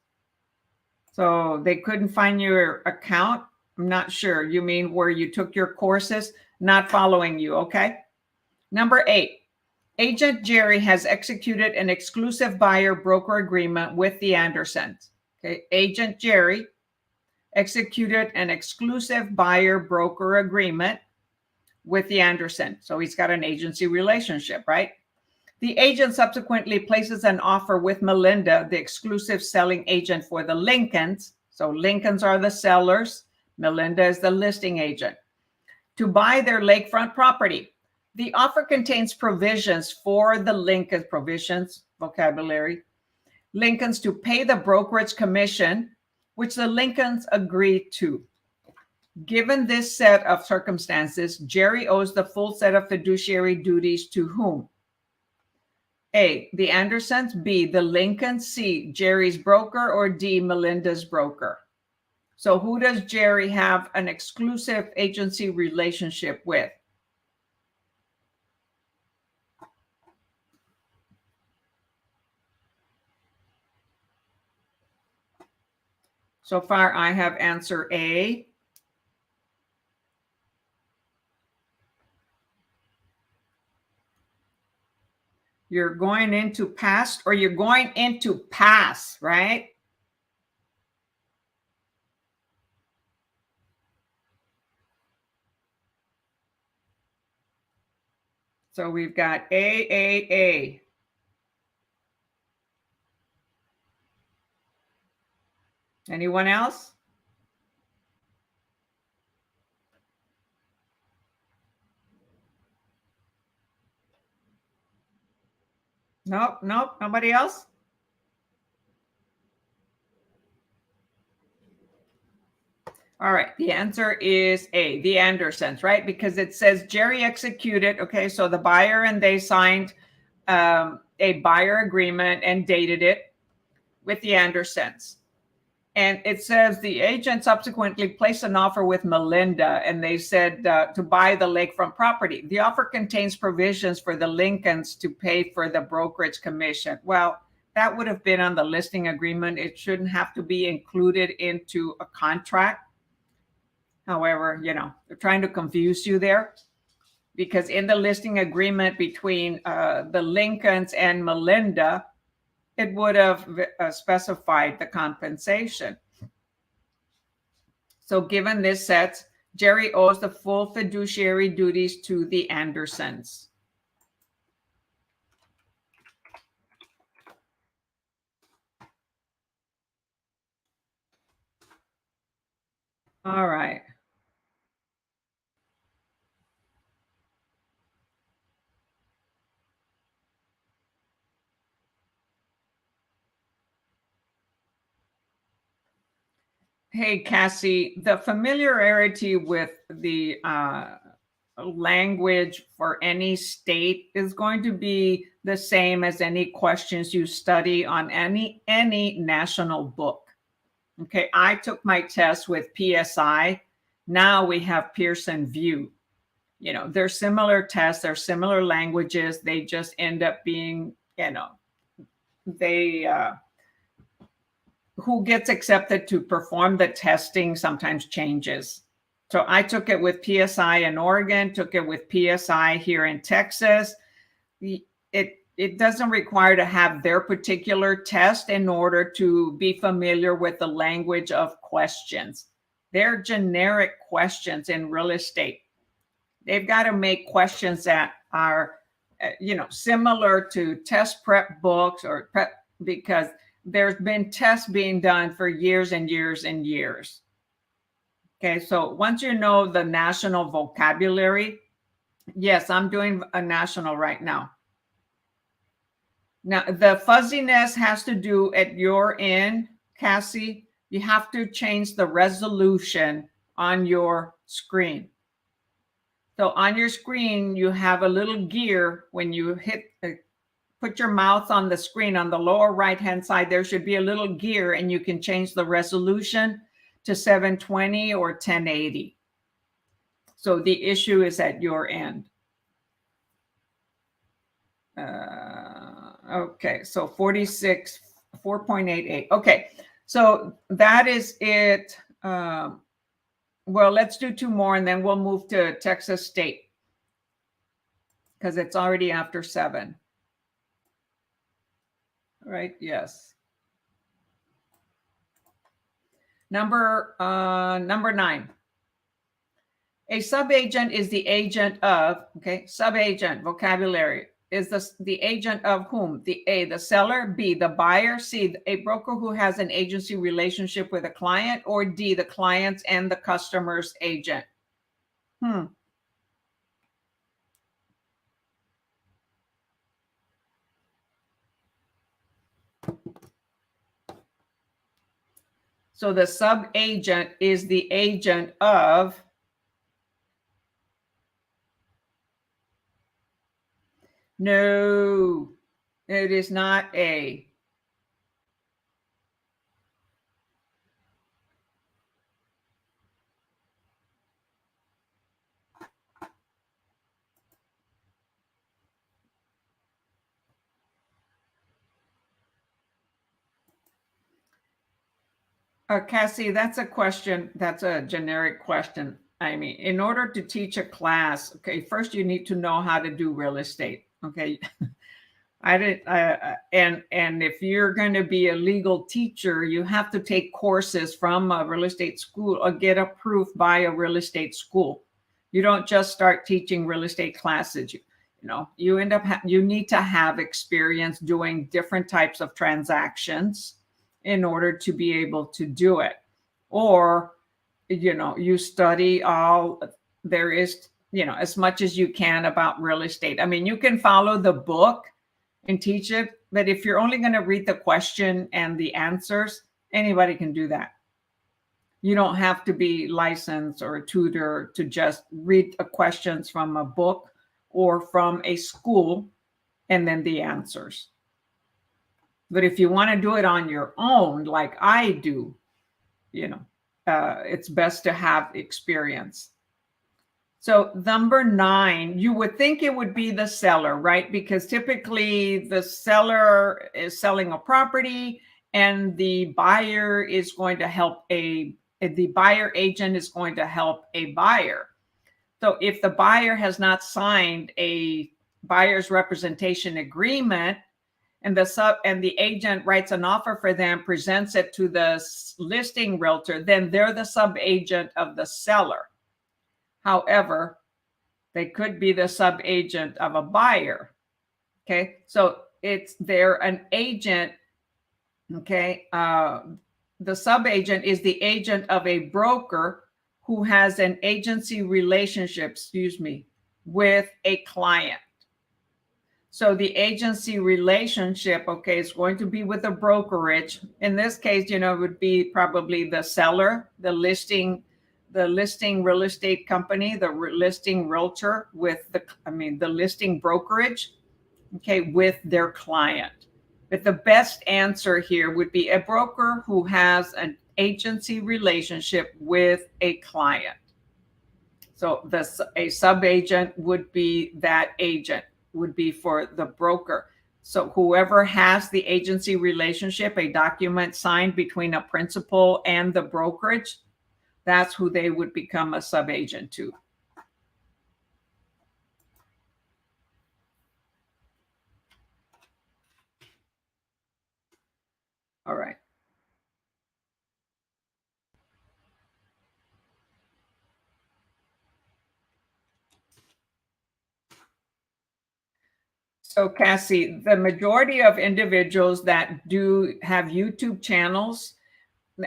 So they couldn't find your account? I'm not sure. You mean where you took your courses? Not following you, okay? Number 8, Agent Jerry has executed an exclusive buyer-broker agreement with the Andersons. Okay, Agent Jerry executed an exclusive buyer-broker agreement with the Anderson. So he's got an agency relationship, right? The agent subsequently places an offer with Melinda, the exclusive selling agent for the Lincolns. So Lincolns are the sellers. Melinda is the listing agent, to buy their lakefront property. The offer contains provisions for the Lincoln provisions, vocabulary, Lincolns to pay the brokerage commission, which the Lincolns agreed to. Given this set of circumstances, Jerry owes the full set of fiduciary duties to whom? A, the Andersons, B, the Lincolns, C, Jerry's broker, or D, Melinda's broker. So who does Jerry have an exclusive agency relationship with? So far, I have answer A. You're going into past, or you're going into pass, right? So we've got A. Anyone else? Nope, nobody else? All right, the answer is A, the Andersons, right? Because it says Jerry executed, okay, so the buyer and they signed a buyer agreement and dated it with the Andersons. And it says the agent subsequently placed an offer with Melinda, and they said to buy the lakefront property. The offer contains provisions for the Lincolns to pay for the brokerage commission. Well, that would have been on the listing agreement. It shouldn't have to be included into a contract. However, they're trying to confuse you there, because in the listing agreement between the Lincolns and Melinda, it would have specified the compensation. So given this set, Jerry owes the full fiduciary duties to the Andersons. All right. Hey, Cassie, the familiarity with the language for any state is going to be the same as any questions you study on any national book. Okay, I took my test with PSI. Now we have Pearson VUE. You know, they're similar tests, they're similar languages. They just end up being, you know, they who gets accepted to perform the testing sometimes changes. So I took it with PSI in Oregon, took it with PSI here in Texas. It doesn't require to have their particular test in order to be familiar with the language of questions. They're generic questions in real estate. They've got to make questions that are, you know, similar to test prep books or prep, because there's been tests being done for years and years and years. Okay, so once you know the national vocabulary, yes, I'm doing a national right now. Now, the fuzziness has to do at your end, Cassie. You have to change the resolution on your screen. So on your screen, you have a little gear when you hit put your mouse on the screen on the lower right-hand side, there should be a little gear and you can change the resolution to 720 or 1080. So the issue is at your end. Okay, so 46, 4.88. Okay, so that is it. Well, let's do two more and then we'll move to Texas State because it's already after 7. Right, yes. Number 9. A subagent is the agent of, okay, subagent, vocabulary, is the agent of whom? The A, the seller, B, the buyer, C, a broker who has an agency relationship with a client, or D, the client's and the customer's agent. So the subagent is the agent of, no, it is not A. Cassie, that's a question. That's a generic question. I mean, in order to teach a class, okay, first you need to know how to do real estate. Okay. And if you're going to be a legal teacher, you have to take courses from a real estate school or get approved by a real estate school. You don't just start teaching real estate classes. You know, you end up, you need to have experience doing different types of transactions in order to be able to do it. Or, you know, you study all there is, you know, as much as you can about real estate. I mean, you can follow the book and teach it, but if you're only going to read the question and the answers, anybody can do that. You don't have to be licensed or a tutor to just read the questions from a book or from a school and then the answers. But if you want to do it on your own, like I do, you know, it's best to have experience. So number 9, you would think it would be the seller, right? Because typically the seller is selling a property and the buyer is going to help the buyer agent is going to help a buyer. So if the buyer has not signed a buyer's representation agreement, and the agent writes an offer for them, presents it to the listing realtor, then they're the subagent of the seller. However, they could be the subagent of a buyer. Okay, so they're an agent. Okay, the subagent is the agent of a broker who has an agency relationship, with a client. So the agency relationship, okay, is going to be with a brokerage. In this case, it would be probably the seller, the listing real estate company, the listing realtor with the listing brokerage, okay, with their client. But the best answer here would be a broker who has an agency relationship with a client. So a sub-agent would be that agent, would be for the broker. So whoever has the agency relationship, a document signed between a principal and the brokerage, that's who they would become a sub-agent to. All right. So Cassie, the majority of individuals that do have YouTube channels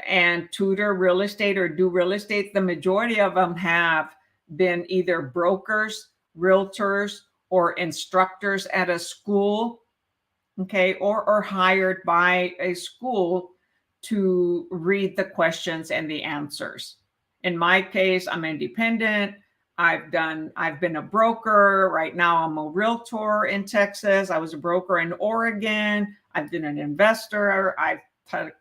and tutor real estate or do real estate, the majority of them have been either brokers, realtors, or instructors at a school, okay, or hired by a school to read the questions and the answers. In my case, I'm independent. I've been a broker. Right now, I'm a realtor in Texas. I was a broker in Oregon. I've been an investor. I've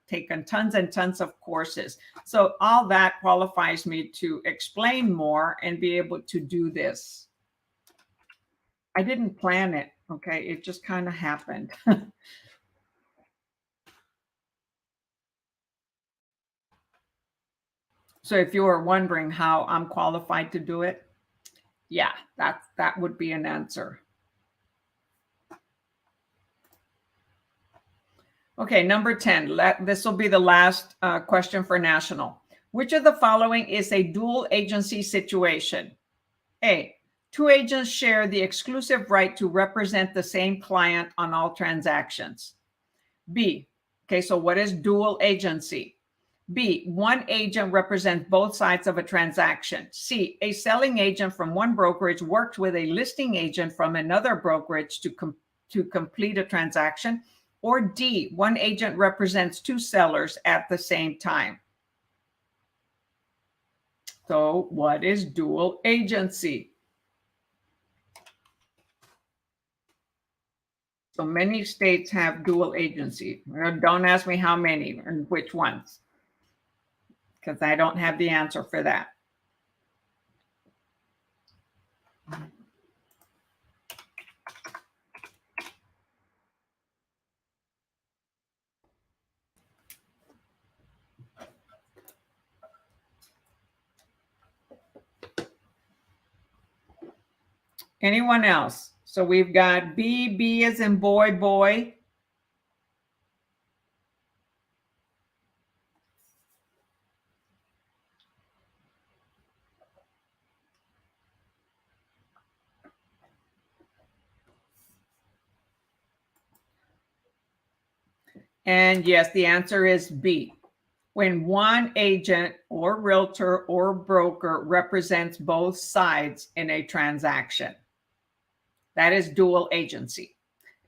taken tons and tons of courses. So all that qualifies me to explain more and be able to do this. I didn't plan it. Okay. It just kind of happened. So if you were wondering how I'm qualified to do it, yeah, that would be an answer. Okay, number 10. This will be the last question for national. Which of the following is a dual agency situation? A, two agents share the exclusive right to represent the same client on all transactions. B, okay, so what is dual agency? B, one agent represents both sides of a transaction. C, a selling agent from one brokerage works with a listing agent from another brokerage to complete a transaction. Or D, one agent represents two sellers at the same time. So what is dual agency? So many states have dual agency. Don't ask me how many and which ones, because I don't have the answer for that. Anyone else? So we've got B as in boy, boy. And yes, the answer is B. When one agent or realtor or broker represents both sides in a transaction. That is dual agency.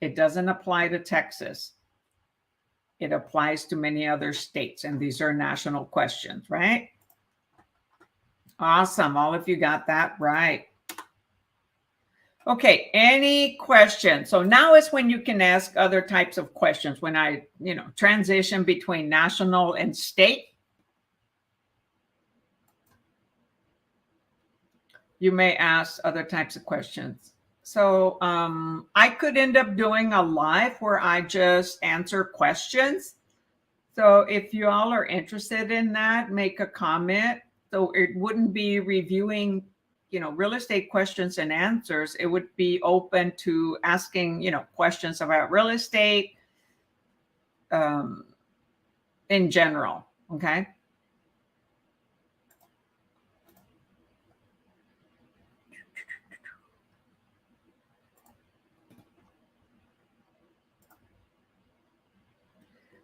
It doesn't apply to Texas. It applies to many other states, and these are national questions, right? Awesome. All of you got that right. Okay, any questions? So now is when you can ask other types of questions when I, transition between national and state. You may ask other types of questions. So I could end up doing a live where I just answer questions. So if you all are interested in that, make a comment. So it wouldn't be reviewing, real estate questions and answers. It would be open to asking, questions about real estate in general. Okay.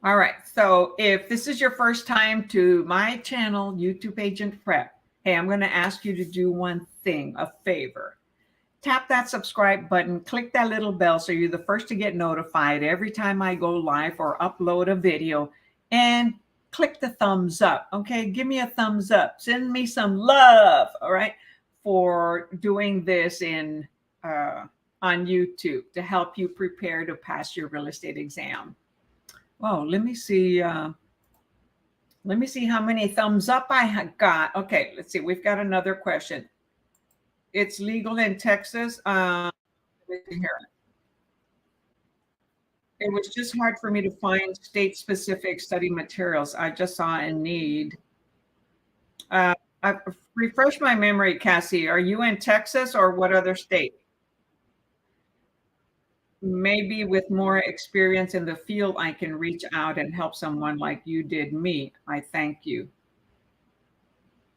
All right. So if this is your first time to my channel, YouTube Agent Prep, hey, I'm going to ask you to do one thing, a favor. tap that subscribe button, click that little bell so you're the first to get notified every time I go live or upload a video, and click the thumbs up. Okay, give me a thumbs up, send me some love, all right, for doing this on YouTube to help you prepare to pass your real estate exam. Oh, let me see how many thumbs up I got. Okay, let's see. We've got another question. It's legal in Texas. Here. It was just hard for me to find state-specific study materials. I just saw a need. I refresh my memory, Cassie. Are you in Texas or what other state? Maybe with more experience in the field, I can reach out and help someone like you did me. I thank you.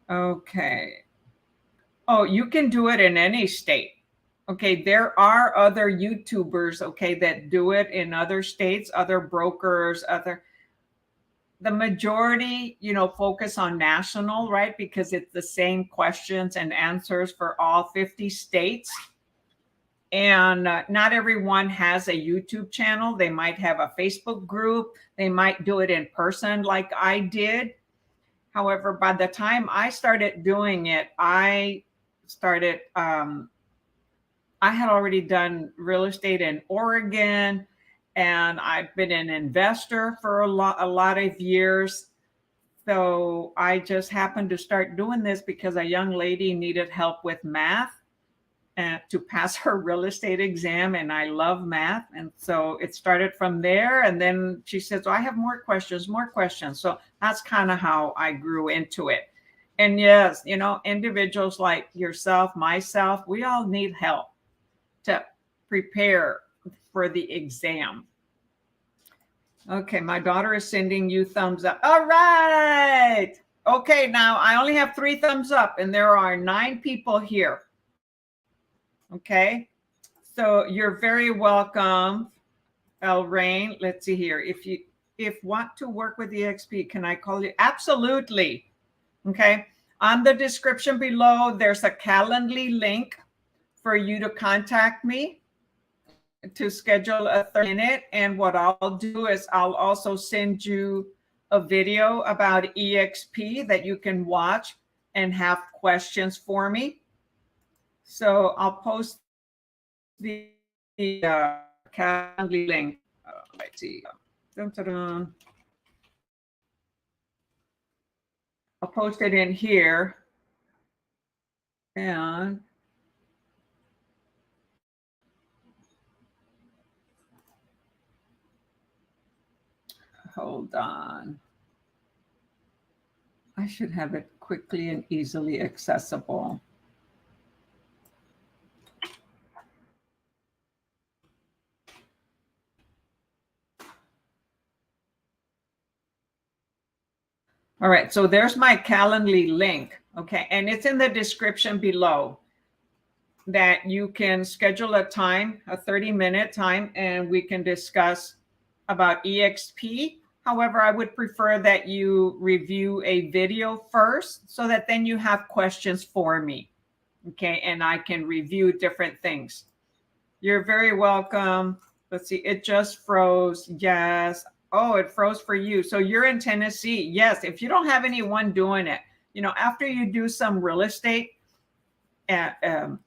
Okay. Oh, you can do it in any state. Okay, there are other YouTubers, okay, that do it in other states, other brokers, the majority, focus on national, right? Because it's the same questions and answers for all 50 states. And not everyone has a YouTube channel. They might have a Facebook group. They might do it in person like I did. However, by the time I started doing it, I had already done real estate in Oregon, and I've been an investor for a lot of years. So I just happened to start doing this because a young lady needed help with math and to pass her real estate exam, and I love math. And so it started from there. And then she says, oh, I have more questions. So that's kind of how I grew into it. And yes, individuals like yourself, myself, we all need help to prepare for the exam. Okay, my daughter is sending you thumbs up. All right. Okay, now I only have 3 thumbs up, and there are 9 people here. Okay, so you're very welcome, El Rain. Let's see here. If want to work with EXP, can I call you? Absolutely. Okay, on the description below, there's a Calendly link for you to contact me to schedule a 30-minute. And what I'll do is I'll also send you a video about EXP that you can watch and have questions for me. So I'll post the Calendly link. Let's see. Dun. I'll post it in here. And hold on. I should have it quickly and easily accessible. All right, so there's my Calendly link, okay? And it's in the description below that you can schedule a time, a 30-minute time, and we can discuss about EXP. However, I would prefer that you review a video first so that then you have questions for me, okay? And I can review different things. You're very welcome. Let's see, it just froze. Yes. Oh, it froze for you. So you're in Tennessee. Yes. If you don't have anyone doing it, after you do some real estate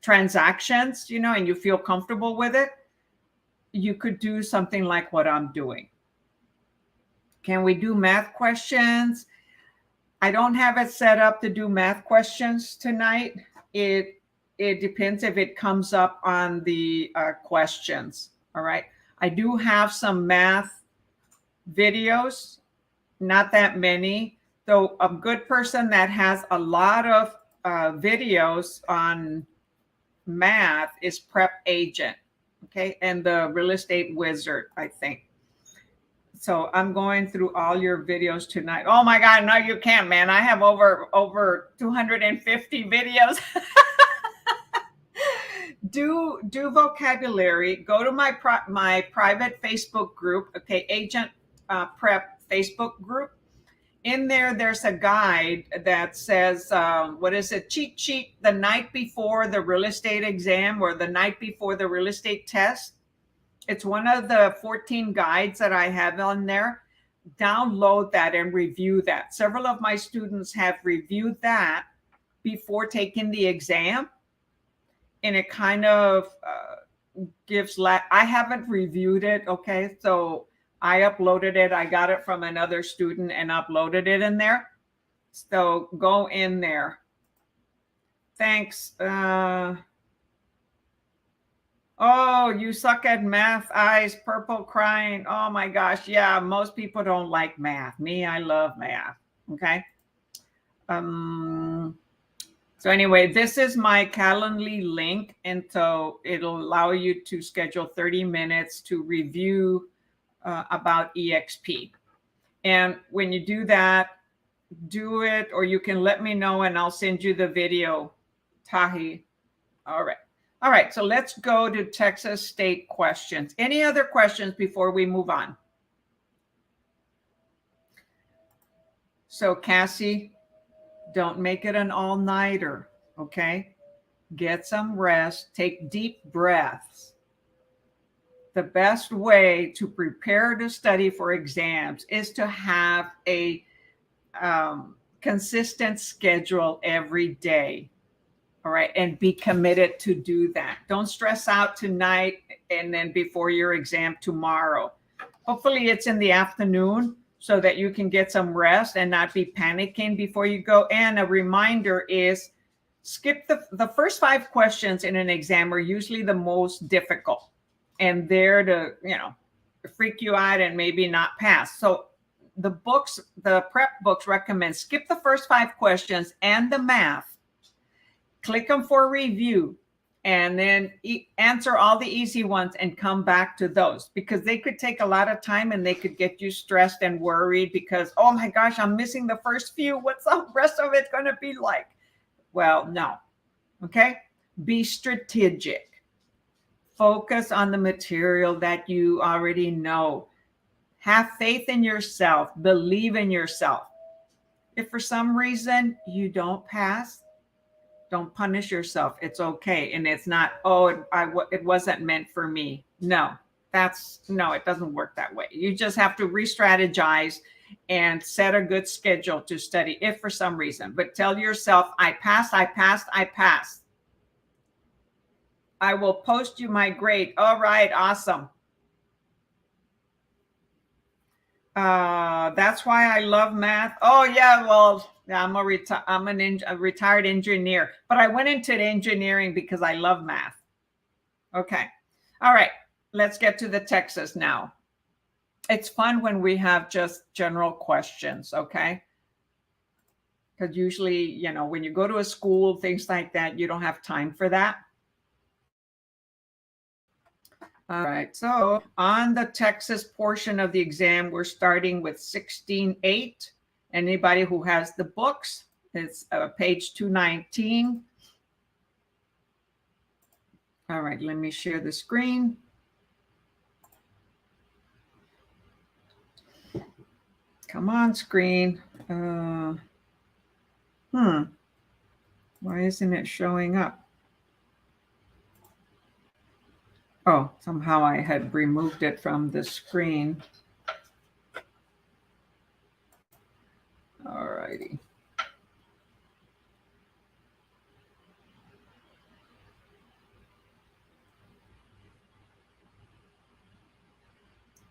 transactions, and you feel comfortable with it, you could do something like what I'm doing. Can we do math questions? I don't have it set up to do math questions tonight. It depends if it comes up on the questions. All right. I do have some math videos, not that many. So a good person that has a lot of videos on math is Prep Agent, okay, and the Real Estate Wizard, I think. So I'm going through all your videos tonight. Oh my God, no, you can't, man. I have over 250 videos. Do vocabulary. Go to my private Facebook group, okay, AgentPrep Facebook group, in there, there's a guide that says, what is it? Cheat sheet the night before the real estate exam or the night before the real estate test. It's one of the 14 guides that I have on there. Download that and review that. Several of my students have reviewed that before taking the exam. And it kind of gives, I haven't reviewed it. Okay. So I uploaded it. I got it from another student and uploaded it in there. So go in there. Thanks. Oh, you suck at math, eyes purple crying. Oh my gosh. Yeah, most people don't like math. Me, I love math. Okay. So anyway, this is my Calendly link. And so it'll allow you to schedule 30 minutes to review about EXP. And when you do that, do it, or you can let me know and I'll send you the video, Tahi. All right. All right. So let's go to Texas state questions. Any other questions before we move on? So Cassie, don't make it an all-nighter, okay? Get some rest, take deep breaths. The best way to prepare to study for exams is to have a consistent schedule every day. All right. And be committed to do that. Don't stress out tonight and then before your exam tomorrow. Hopefully it's in the afternoon so that you can get some rest and not be panicking before you go. And a reminder is skip the first 5 questions in an exam are usually the most difficult. And they're to, freak you out and maybe not pass. So the prep books recommend skip the first 5 questions and the math. Click them for review and then answer all the easy ones and come back to those because they could take a lot of time and they could get you stressed and worried because, oh my gosh, I'm missing the first few. What's the rest of it going to be like? Well, no. Okay. Be strategic. Focus on the material that you already know. Have faith in yourself. Believe in yourself. If for some reason you don't pass, don't punish yourself. It's okay. And it's not, it wasn't meant for me. No, it doesn't work that way. You just have to re-strategize and set a good schedule to study if for some reason. But tell yourself, I passed, I passed, I passed. I will post you my grade. All right, awesome. That's why I love math. Oh yeah, well, I'm a retired engineer, but I went into engineering because I love math. Okay. All right. Let's get to the Texas now. It's fun when we have just general questions. Okay. Because usually, when you go to a school, things like that, you don't have time for that. All right. So on the Texas portion of the exam, we're starting with 16.8. Anybody who has the books, it's page 219. All right, let me share the screen. Come on, screen. Why isn't it showing up? Oh, somehow I had removed it from the screen. All righty.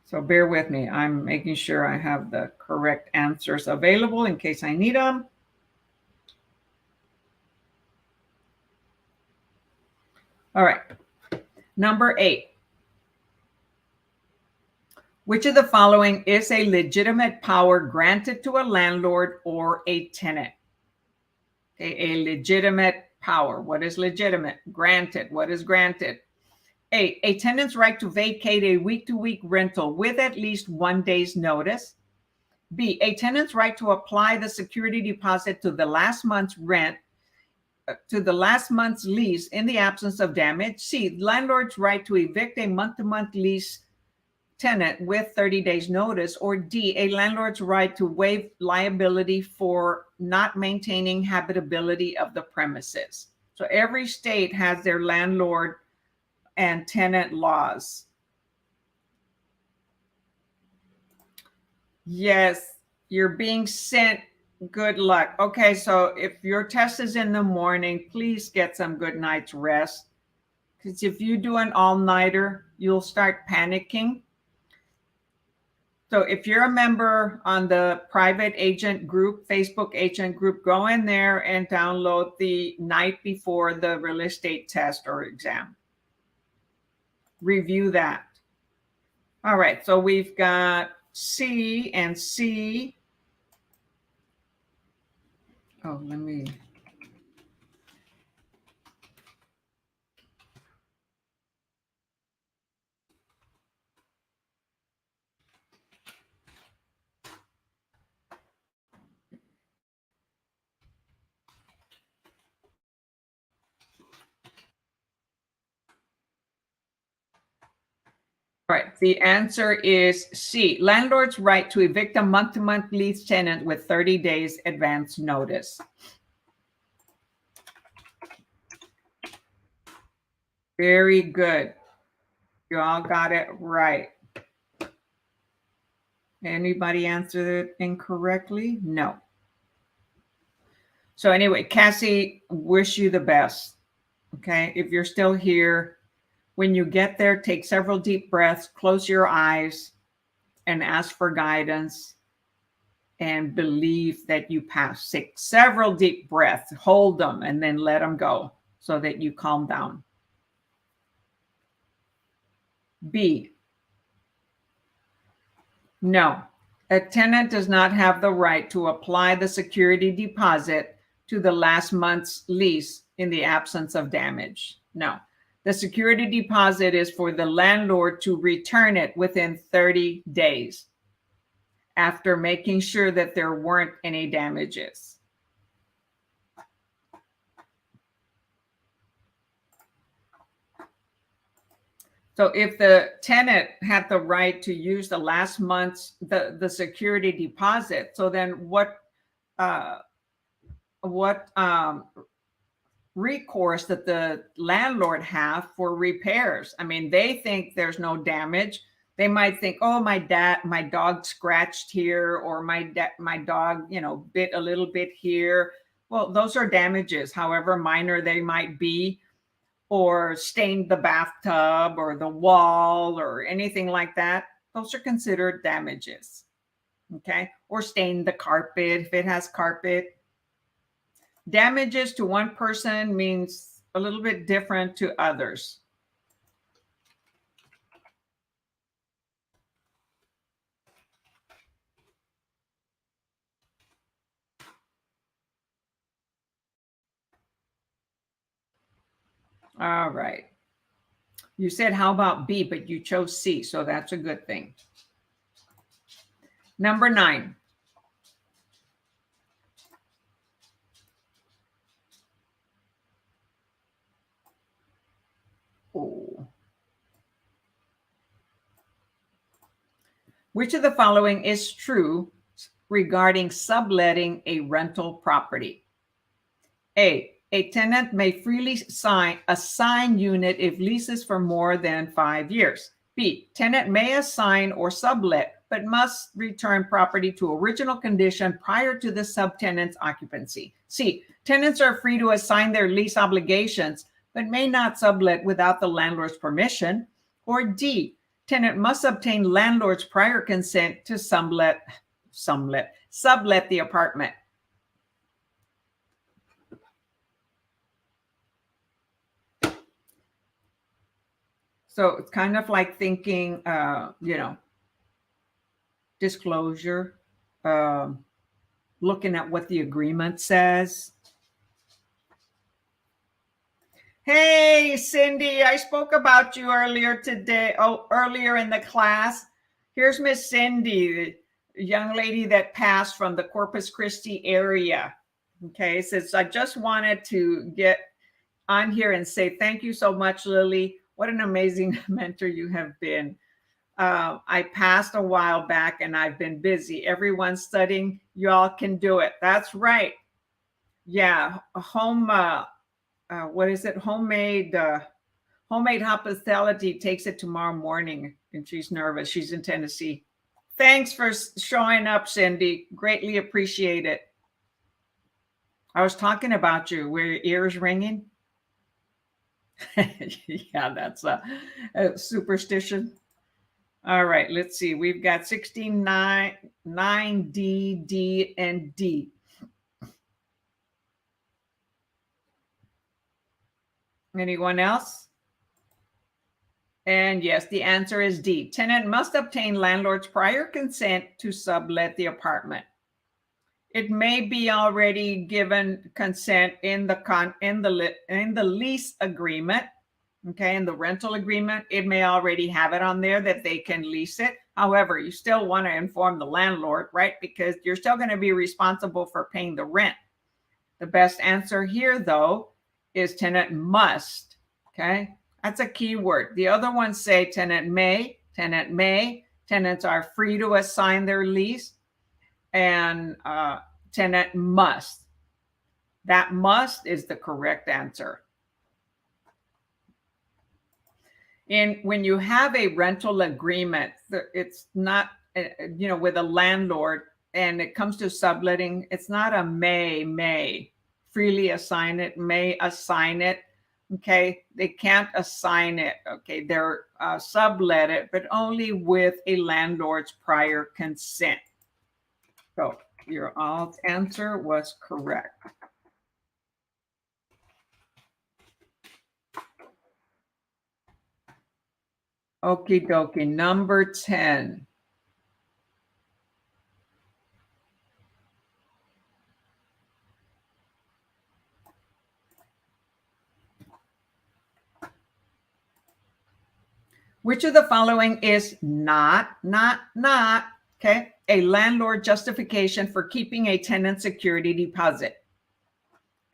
So bear with me. I'm making sure I have the correct answers available in case I need them. All right. Number 8. Which of the following is a legitimate power granted to a landlord or a tenant? Okay, a legitimate power. What is legitimate? Granted. What is granted? A tenant's right to vacate a week-to-week rental with at least 1 day's notice. B, a tenant's right to apply the security deposit to the last month's rent, to the last month's lease in the absence of damage. C, landlord's right to evict a month-to-month lease tenant with 30 days notice, or D, a landlord's right to waive liability for not maintaining habitability of the premises. So every state has their landlord and tenant laws. Yes, you're being sent. Good luck. Okay, so if your test is in the morning, please get some good night's rest. Because if you do an all-nighter, you'll start panicking. So if you're a member on the private agent group, Facebook agent group, go in there and download the night before the real estate test or exam. Review that. All right, so we've got C and C. Oh, let me. All right, the answer is C. Landlord's right to evict a month-to-month lease tenant with 30 days advance notice. Very good. You all got it right. Anybody answered it incorrectly? No. So anyway, Cassie, wish you the best. Okay, if you're still here, when you get there, take several deep breaths, close your eyes, and ask for guidance, and believe that you pass. Take several deep breaths, hold them, and then let them go so that you calm down. B, no, a tenant does not have the right to apply the security deposit to the last month's lease in the absence of damage. No, the security deposit is for the landlord to return it within 30 days after making sure that there weren't any damages. So if the tenant had the right to use the last month's the security deposit, so then what recourse that the landlord have for repairs? I mean, they think there's no damage. They might think, oh, my dog scratched here, or my dog, bit a little bit here. Well, those are damages, however minor they might be, or stained the bathtub or the wall or anything like that. Those are considered damages. Okay. Or stained the carpet if it has carpet. Damages to one person means a little bit different to others. All right. You said, how about B, but you chose C, so that's a good thing. Number 9. Oh. Which of the following is true regarding subletting a rental property? A tenant may freely assign unit if leases for more than 5 years. B, tenant may assign or sublet, but must return property to original condition prior to the subtenant's occupancy. C, tenants are free to assign their lease obligations, but may not sublet without the landlord's permission. Or D, tenant must obtain landlord's prior consent to sublet the apartment. So it's kind of like thinking, disclosure, looking at what the agreement says. Hey, Cindy, I spoke about you earlier in the class. Here's Miss Cindy, the young lady that passed from the Corpus Christi area. Okay, says, I just wanted to get on here and say thank you so much, Lillie. What an amazing mentor you have been. I passed a while back and I've been busy. Everyone's studying. Y'all can do it. That's right. Yeah. What is it? Homemade hospitality takes it tomorrow morning and she's nervous. She's in Tennessee. Thanks for showing up, Cindy. Greatly appreciate it. I was talking about you. Were your ears ringing? Yeah, that's a superstition. All right, let's see. We've got 69, 9D, D, and D. Anyone else? And yes, the answer is D. Tenant must obtain landlord's prior consent to sublet the apartment. It may be already given consent in the lease agreement, okay, in the rental agreement. It may already have it on there that they can lease it. However, you still want to inform the landlord, right? Because you're still going to be responsible for paying the rent. The best answer here, though, is tenant must, okay? That's a key word. The other ones say tenant may. Tenants are free to assign their lease, and tenant must. That must is the correct answer. And when you have a rental agreement, it's not, with a landlord, and it comes to subletting, it's not a may freely assign it, may assign it. Okay, they can't assign it. Okay, they're sublet it, but only with a landlord's prior consent. So your alt answer was correct. Okie dokie. Number 10. Which of the following is not, okay, a landlord justification for keeping a tenant security deposit?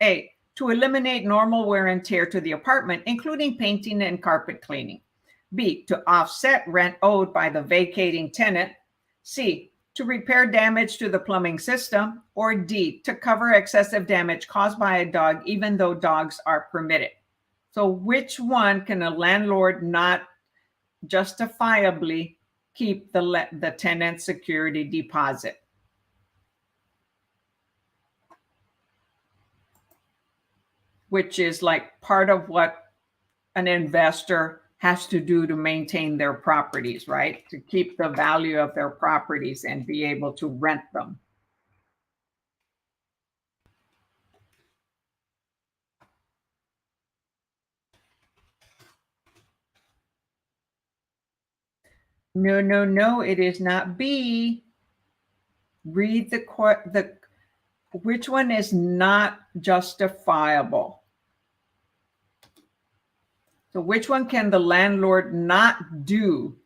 A, to eliminate normal wear and tear to the apartment, including painting and carpet cleaning. B, to offset rent owed by the vacating tenant. C, to repair damage to the plumbing system. Or D, to cover excessive damage caused by a dog, even though dogs are permitted. So which one can a landlord not justifiably keep the tenant security deposit? Which is like part of what an investor has to do to maintain their properties, right? To keep the value of their properties and be able to rent them. No, it is not B. Read which one is not justifiable? So which one can the landlord not do?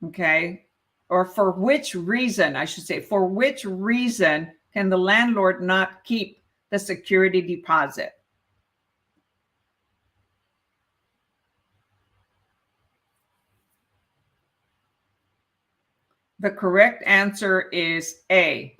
Okay. Or for which reason, I should say, for which reason can the landlord not keep the security deposit? The correct answer is A,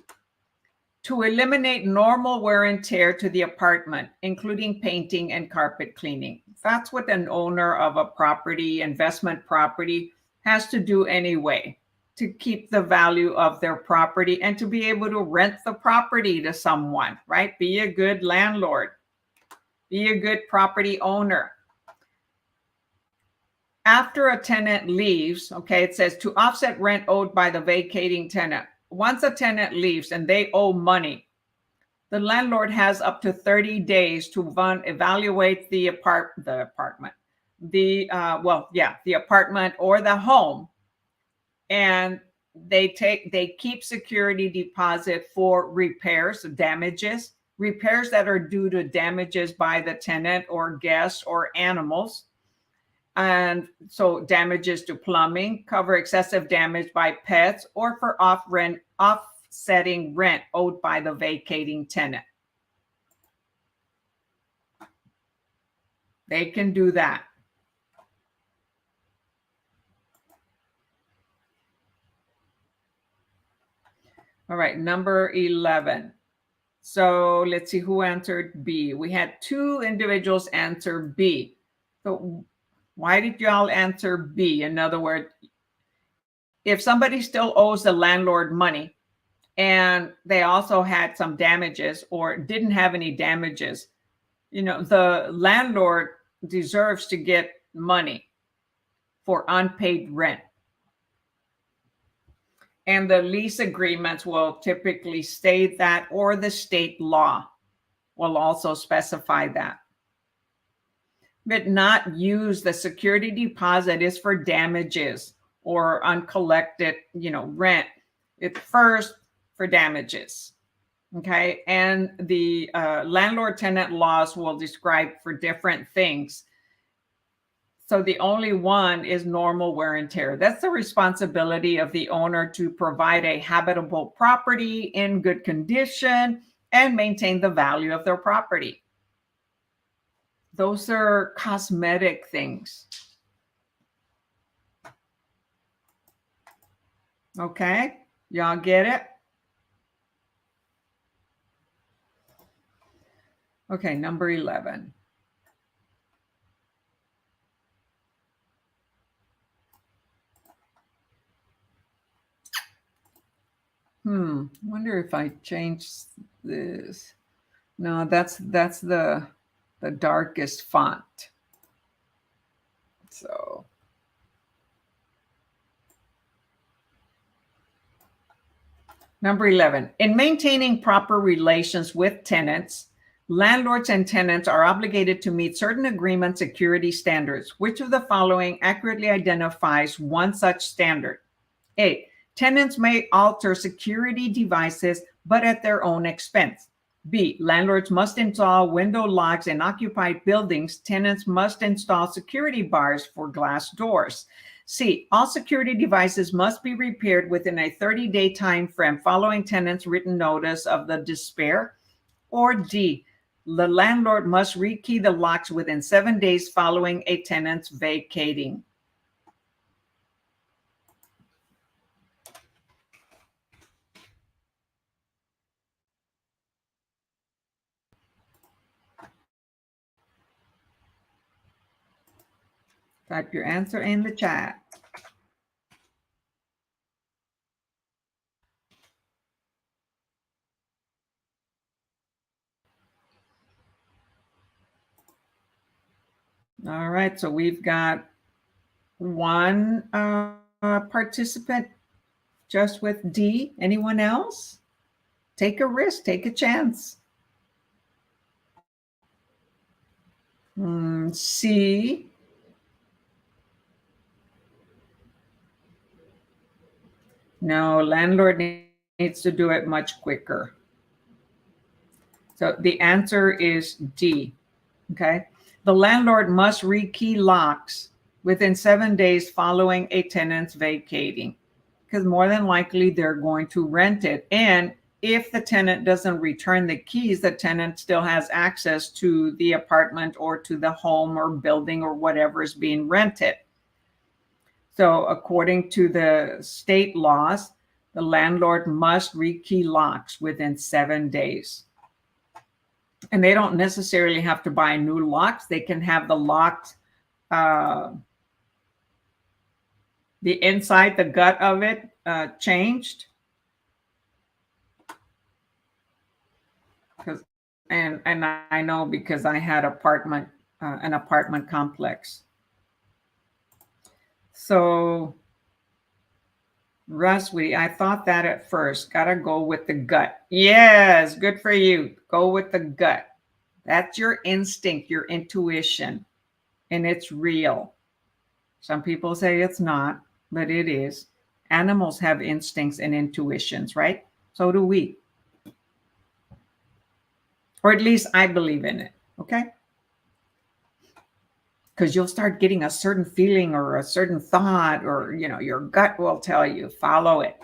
to eliminate normal wear and tear to the apartment, including painting and carpet cleaning. That's what an owner of a property, investment property, has to do anyway, to keep the value of their property and to be able to rent the property to someone, right? Be a good landlord, be a good property owner. After a tenant leaves, okay, it says to offset rent owed by the vacating tenant. Once a tenant leaves and they owe money, the landlord has up to 30 days to evaluate the apartment or the home, and they keep security deposit for repairs, damages that are due to damages by the tenant or guests or animals. And so damages to plumbing, cover excessive damage by pets, or for offsetting rent owed by the vacating tenant. They can do that. All right, number 11. So let's see who answered B. We had 2 individuals answer B. So why did y'all answer B? In other words, if somebody still owes the landlord money and they also had some damages or didn't have any damages, the landlord deserves to get money for unpaid rent. And the lease agreements will typically state that, or the state law will also specify that. But not use the security deposit is for damages or uncollected, rent. It's first for damages. Okay. And the landlord tenant laws will describe for different things. So the only one is normal wear and tear. That's the responsibility of the owner to provide a habitable property in good condition and maintain the value of their property. Those are cosmetic things. Okay, y'all get it? Okay, number 11. Wonder if I change this. No, that's the darkest font. So number 11, in maintaining proper relations with tenants, landlords and tenants are obligated to meet certain agreement security standards. Which of the following accurately identifies one such standard? A, tenants may alter security devices, but at their own expense. B, landlords must install window locks in occupied buildings. Tenants must install security bars for glass doors. C, all security devices must be repaired within a 30-day time frame following tenant's written notice of the despair. Or D, the landlord must rekey the locks within 7 days following a tenant's vacating. Type your answer in the chat. All right, so we've got one participant just with D. Anyone else? Take a risk, take a chance. C. No, landlord needs to do it much quicker. So the answer is D. Okay. The landlord must rekey locks within 7 days following a tenant's vacating, because more than likely they're going to rent it. And if the tenant doesn't return the keys, the tenant still has access to the apartment or to the home or building or whatever is being rented. So according to the state laws, the landlord must rekey locks within 7 days. And they don't necessarily have to buy new locks. They can have the locks, the inside, the gut of it changed. And I know because I had an apartment complex. So Russ, I thought that at first. Gotta go with the gut. Yes, good for you. Go with the gut. That's your instinct, your intuition, and it's real. Some people say it's not, but it is. Animals have instincts and intuitions, right? So do we. Or at least I believe in it, okay? Because you'll start getting a certain feeling or a certain thought, or your gut will tell you, follow it.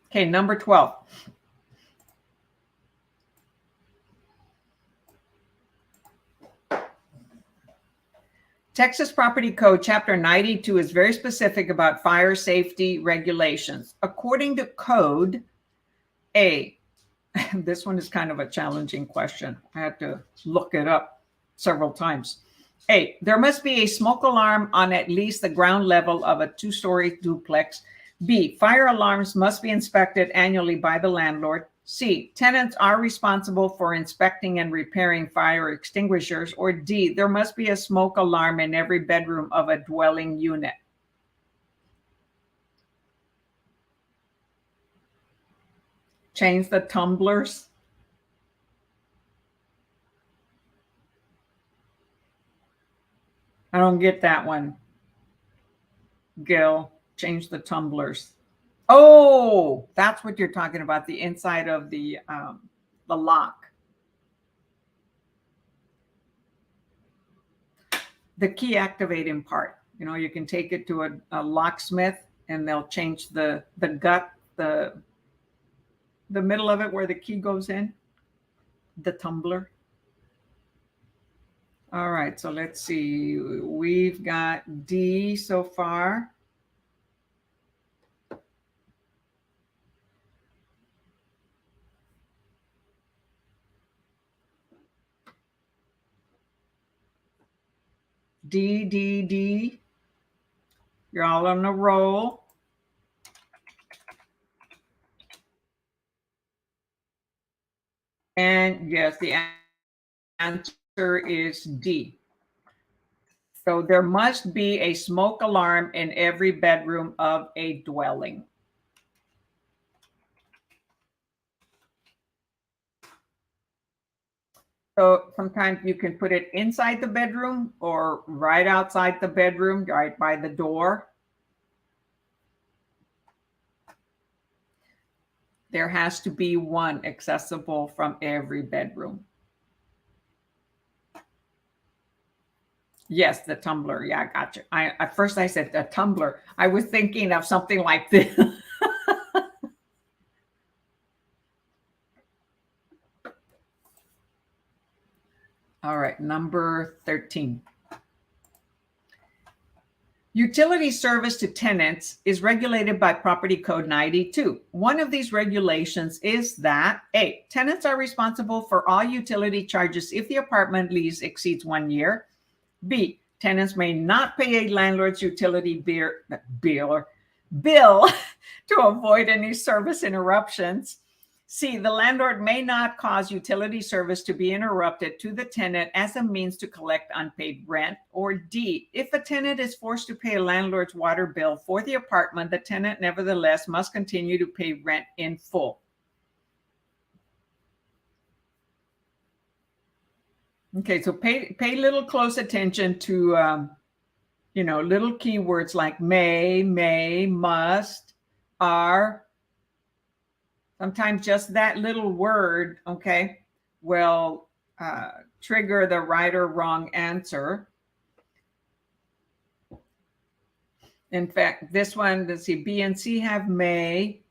Okay, number 12. Texas Property Code Chapter 92 is very specific about fire safety regulations. According to code, this one is kind of a challenging question. I had to look it up several times. There must be a smoke alarm on at least the ground level of a 2-story duplex. B, fire alarms must be inspected annually by the landlord. C, tenants are responsible for inspecting and repairing fire extinguishers. Or D, there must be a smoke alarm in every bedroom of a dwelling unit. Change the tumblers. I don't get that one. Gil, change the tumblers. Oh, that's what you're talking about, the inside of the lock. The key activating part. You know, you can take it to a locksmith and they'll change the gut, the middle of it where the key goes in, the tumbler. All right, so let's see. We've got D so far. D. You're all on a roll. And yes, the answer is D. So there must be a smoke alarm in every bedroom of a dwelling. So sometimes you can put it inside the bedroom or right outside the bedroom, right by the door. There has to be one accessible from every bedroom. Yes, the tumbler. Yeah, I got you. At first I said the tumbler. I was thinking of something like this. All right, number 13. Utility service to tenants is regulated by Property Code 92. One of these regulations is that A, tenants are responsible for all utility charges if the apartment lease exceeds 1 year. B, tenants may not pay a landlord's utility bill to avoid any service interruptions. C, the landlord may not cause utility service to be interrupted to the tenant as a means to collect unpaid rent. Or D, if a tenant is forced to pay a landlord's water bill for the apartment, the tenant nevertheless must continue to pay rent in full. Okay, so pay a little close attention to, little keywords like may, must, are. Sometimes just that little word, okay, will trigger the right or wrong answer. In fact, this one, let's see, B and C have may,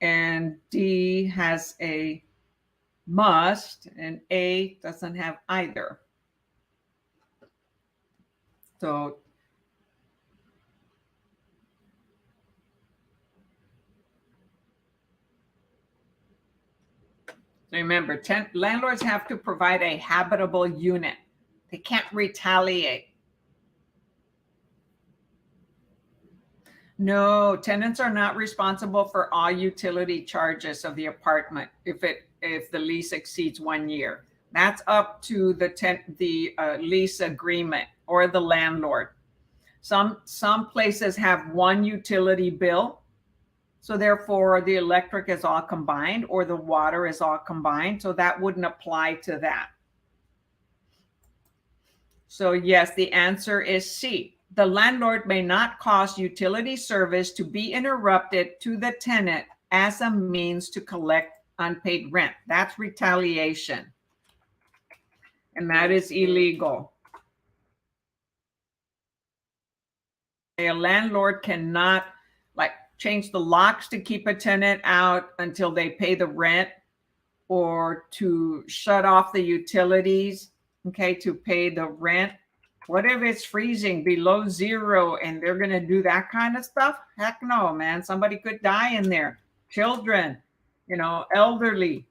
and D has a must, and A doesn't have either. So remember, landlords have to provide a habitable unit. They can't retaliate. No, tenants are not responsible for all utility charges of the apartment if the lease exceeds 1 year. That's up to the lease agreement or the landlord. Some places have one utility bill, so therefore the electric is all combined or the water is all combined, so that wouldn't apply to that. So yes, the answer is C. The landlord may not cause utility service to be interrupted to the tenant as a means to collect unpaid rent. That's retaliation. And that is illegal. A landlord cannot change the locks to keep a tenant out until they pay the rent, or to shut off the utilities, okay, to pay the rent. What if it's freezing below zero and they're going to do that kind of stuff? Heck no, man. Somebody could die in there. Children, elderly,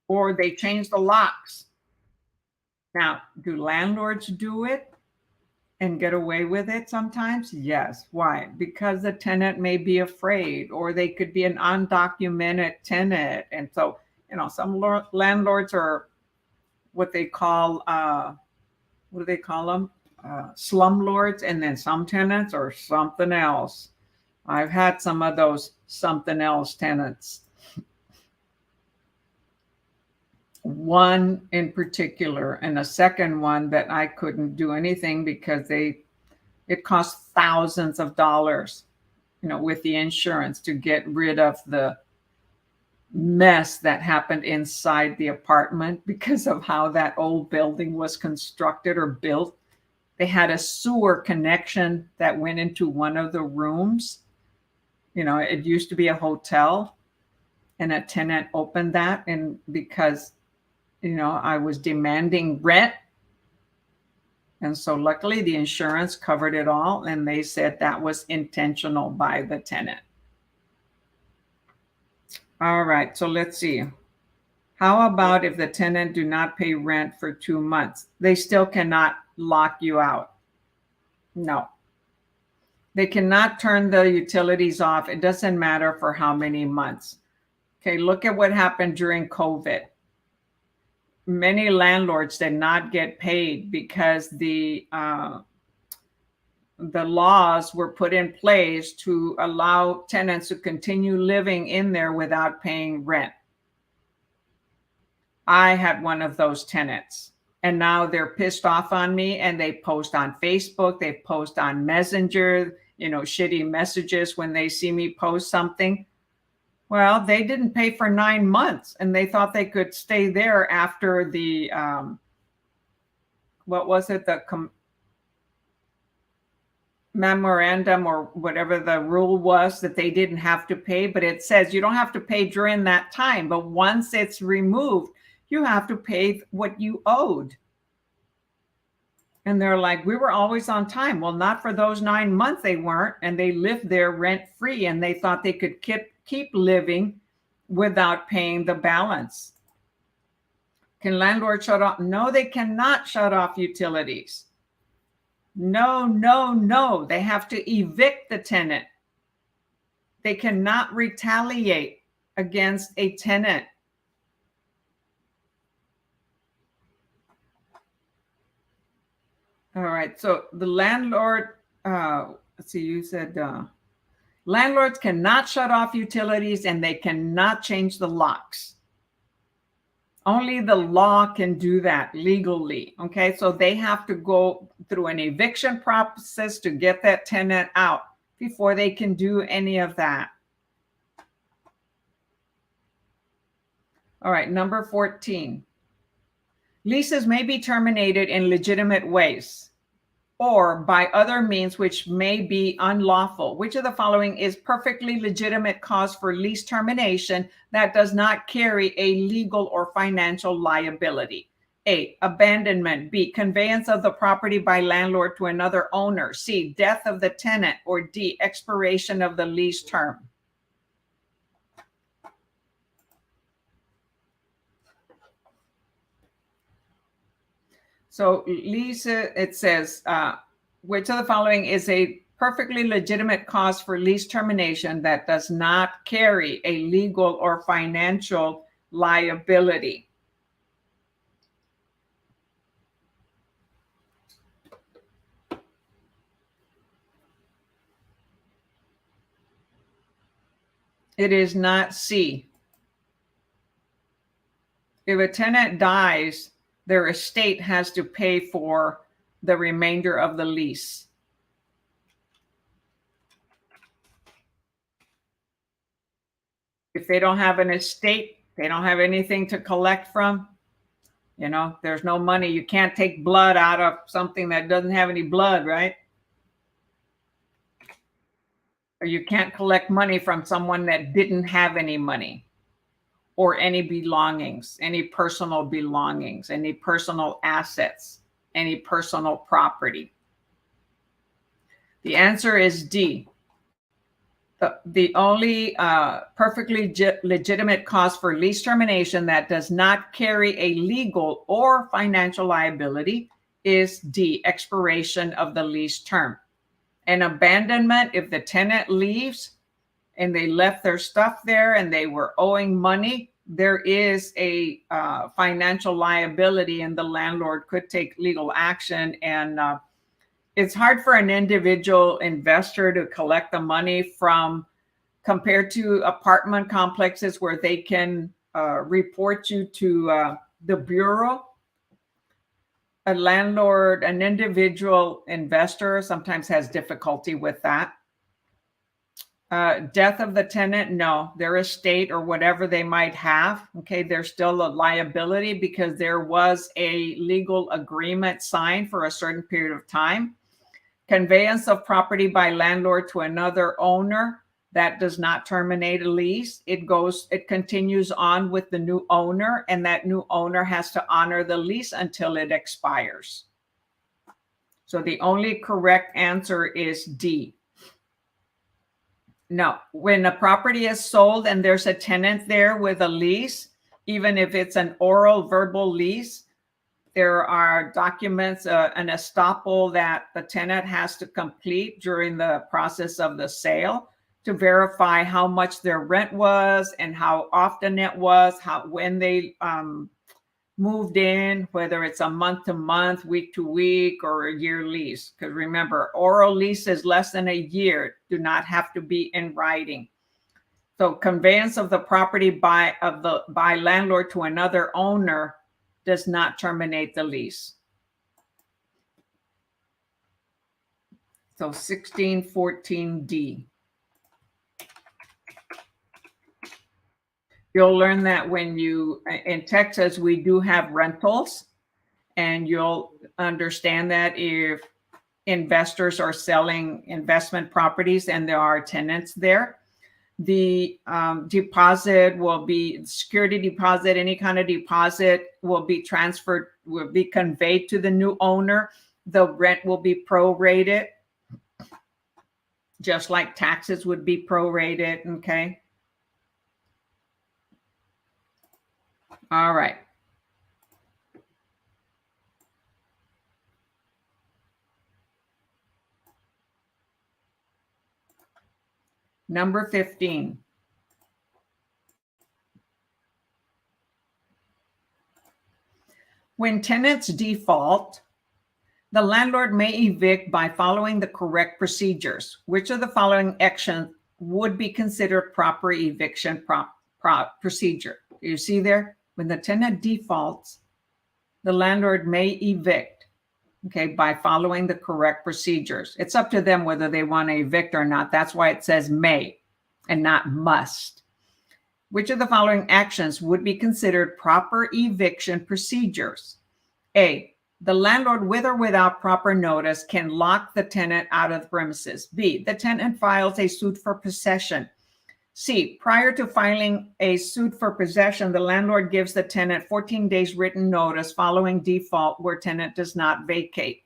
or they change the locks. Now, do landlords do it and get away with it sometimes? Yes. Why? Because the tenant may be afraid, or they could be an undocumented tenant. And so, some landlords are what they call, what do they call them? Slumlords. And then some tenants are something else. I've had some of those something else tenants. One in particular, and a second one that I couldn't do anything because it cost thousands of dollars, with the insurance to get rid of the mess that happened inside the apartment because of how that old building was constructed or built. They had a sewer connection that went into one of the rooms. It used to be a hotel, and a tenant opened that, and because I was demanding rent. And so luckily the insurance covered it all, and they said that was intentional by the tenant. All right, so let's see. How about if the tenant do not pay rent for 2 months? They still cannot lock you out. No. They cannot turn the utilities off. It doesn't matter for how many months. Okay, look at what happened during COVID. Many landlords did not get paid because the laws were put in place to allow tenants to continue living in there without paying rent. I had one of those tenants, and now they're pissed off on me, and they post on Facebook, they post on Messenger, shitty messages when they see me post something. Well, they didn't pay for 9 months, and they thought they could stay there after the, what was it? The memorandum or whatever the rule was, that they didn't have to pay. But it says you don't have to pay during that time. But once it's removed, you have to pay what you owed. And they're like, we were always on time. Well, not for those 9 months they weren't. And they lived there rent free, and they thought they could keep living without paying the balance. Can landlords shut off? No, they cannot shut off utilities. No, no, no. They have to evict the tenant. They cannot retaliate against a tenant. All right. So the landlord, let's see, you said landlords cannot shut off utilities, and they cannot change the locks. Only the law can do that legally. Okay. So they have to go through an eviction process to get that tenant out before they can do any of that. All right. Number 14. Leases may be terminated in legitimate ways or by other means which may be unlawful. Which of the following is perfectly legitimate cause for lease termination that does not carry a legal or financial liability? A, abandonment. B, conveyance of the property by landlord to another owner. C, death of the tenant. Or D, expiration of the lease term. So Lisa, it says, which of the following is a perfectly legitimate cause for lease termination that does not carry a legal or financial liability? It is not C. If a tenant dies, their estate has to pay for the remainder of the lease. If they don't have an estate, they don't have anything to collect from, there's no money. You can't take blood out of something that doesn't have any blood, right? Or you can't collect money from someone that didn't have any money or any belongings, any personal belongings, any personal assets, any personal property? The answer is D. The only perfectly legitimate cause for lease termination that does not carry a legal or financial liability is D, expiration of the lease term. An abandonment, if the tenant leaves and they left their stuff there and they were owing money, there is a financial liability and the landlord could take legal action. And it's hard for an individual investor to collect the money from, compared to apartment complexes where they can report you to the bureau. A landlord, an individual investor sometimes has difficulty with that. Death of the tenant, no, their estate or whatever they might have, okay, there's still a liability because there was a legal agreement signed for a certain period of time. Conveyance of property by landlord to another owner, that does not terminate a lease. It continues on with the new owner, and that new owner has to honor the lease until it expires. So the only correct answer is D. No, when a property is sold and there's a tenant there with a lease, even if it's an oral verbal lease, there are documents, an estoppel that the tenant has to complete during the process of the sale to verify how much their rent was and how often it was, when they moved in, whether it's a month to month, week to week, or a year lease. Because remember, oral leases less than a year do not have to be in writing. So conveyance of the property by landlord to another owner does not terminate the lease. So 1614D. You'll learn that when in Texas, we do have rentals, and you'll understand that if investors are selling investment properties and there are tenants there, the deposit will be security deposit, any kind of deposit will be transferred, will be conveyed to the new owner. The rent will be prorated, just like taxes would be prorated, okay? All right. Number 15. When tenants default, the landlord may evict by following the correct procedures. Which of the following actions would be considered proper eviction procedure? You see there? When the tenant defaults, the landlord may evict, okay, by following the correct procedures. It's up to them whether they want to evict or not. That's why it says may and not must. Which of the following actions would be considered proper eviction procedures? A, the landlord, with or without proper notice, can lock the tenant out of the premises. B, the tenant files a suit for possession. C, prior to filing a suit for possession, the landlord gives the tenant 14 days written notice following default where tenant does not vacate.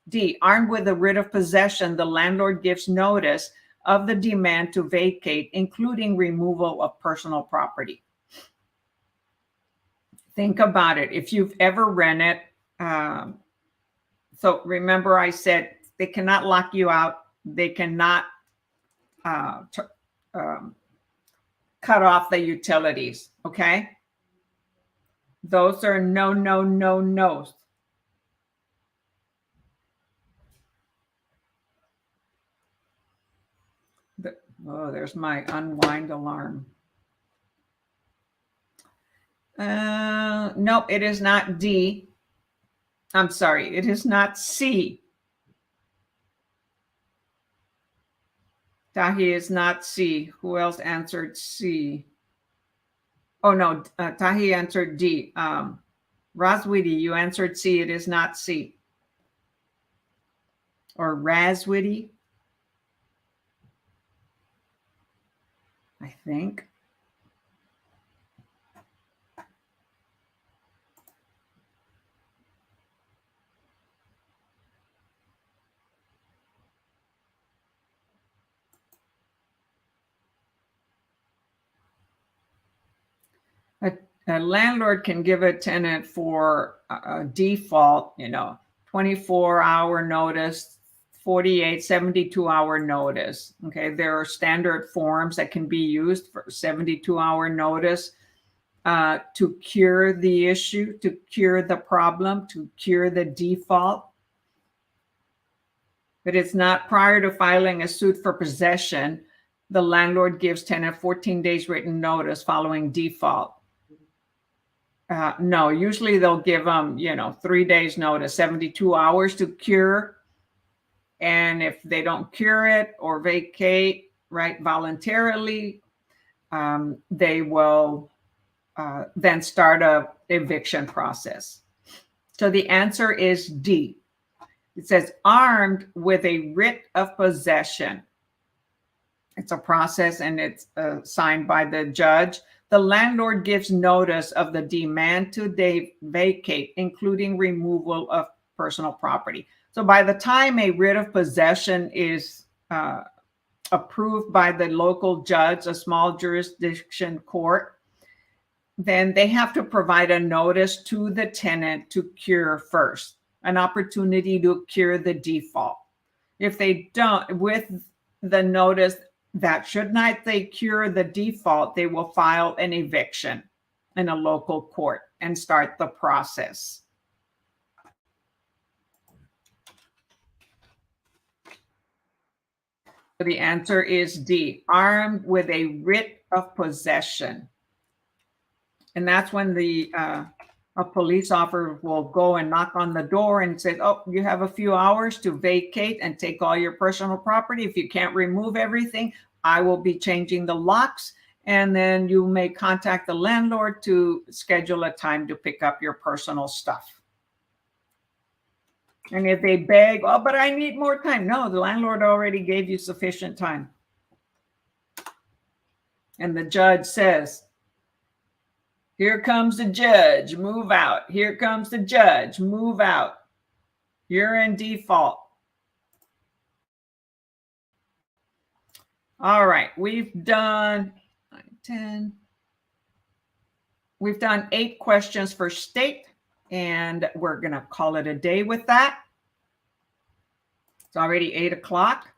D, armed with a writ of possession, the landlord gives notice of the demand to vacate, including removal of personal property. Think about it. If you've ever rented, so remember I said they cannot lock you out. They cannot cut off the utilities, okay? Those are no, no, no, no's. Oh, there's my unwind alarm. Nope, it is not D. I'm sorry, it is not C. Tahi is not C. Who else answered C? Oh, no, Tahi answered D. Roswitty, you answered C. It is not C. Or Razwitty, I think. A landlord can give a tenant for a default, 24-hour notice, 48, 72-hour notice. Okay, there are standard forms that can be used for 72-hour notice to cure the issue, to cure the problem, to cure the default. But it's not prior to filing a suit for possession. The landlord gives tenant 14 days written notice following default. No, usually they'll give them, 3 days notice, 72 hours to cure. And if they don't cure it or vacate, right, voluntarily, they will then start a eviction process. So the answer is D. It says armed with a writ of possession. It's a process and it's signed by the judge. The landlord gives notice of the demand to vacate, including removal of personal property. So by the time a writ of possession is approved by the local judge, a small jurisdiction court, then they have to provide a notice to the tenant to cure first, an opportunity to cure the default. If they don't, with the notice that should not they cure the default, they will file an eviction in a local court and start the process. So the answer is D, armed with a writ of possession. And that's when a police officer will go and knock on the door and say, oh, you have a few hours to vacate and take all your personal property. If you can't remove everything, I will be changing the locks. And then you may contact the landlord to schedule a time to pick up your personal stuff. And if they beg, oh, but I need more time. No, the landlord already gave you sufficient time. And the judge says, here comes the judge, move out. Here comes the judge, move out. You're in default. All right, we've done 9, 10. We've done 8 questions for state, and we're going to call it a day with that. It's already 8 o'clock.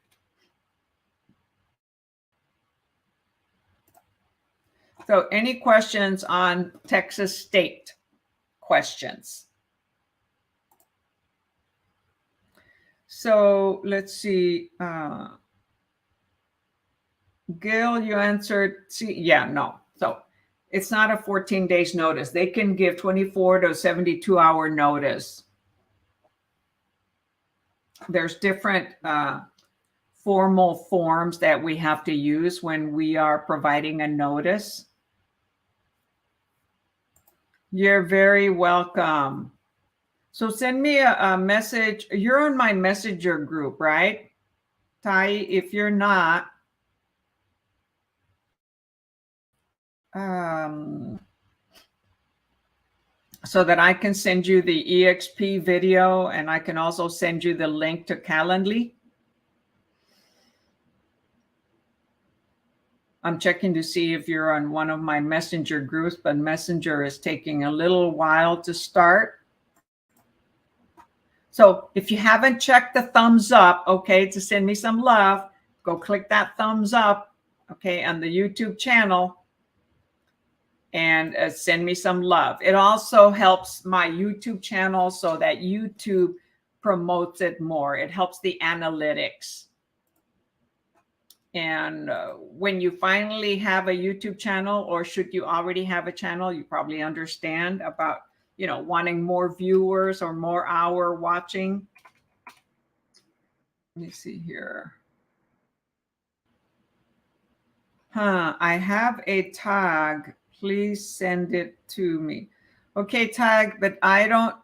So any questions on Texas state questions? So let's see. Gil, you answered C. Yeah, no. So it's not a 14 days notice. They can give 24 to 72 hour notice. There's different formal forms that we have to use when we are providing a notice. You're very welcome. So send me a message. You're on my messenger group, right? Tai, if you're not, so that I can send you the EXP video, and I can also send you the link to Calendly. I'm checking to see if you're on one of my messenger groups, but messenger is taking a little while to start. So if you haven't checked the thumbs up, okay, to send me some love, go click that thumbs up, okay, on the YouTube channel, and send me some love. It also helps my YouTube channel so that YouTube promotes it more. It helps the analytics. And when you finally have a YouTube channel, or should you already have a channel, you probably understand about, wanting more viewers or more hour watching. Let me see here. I have a tag. Please send it to me. Okay, tag, but I don't,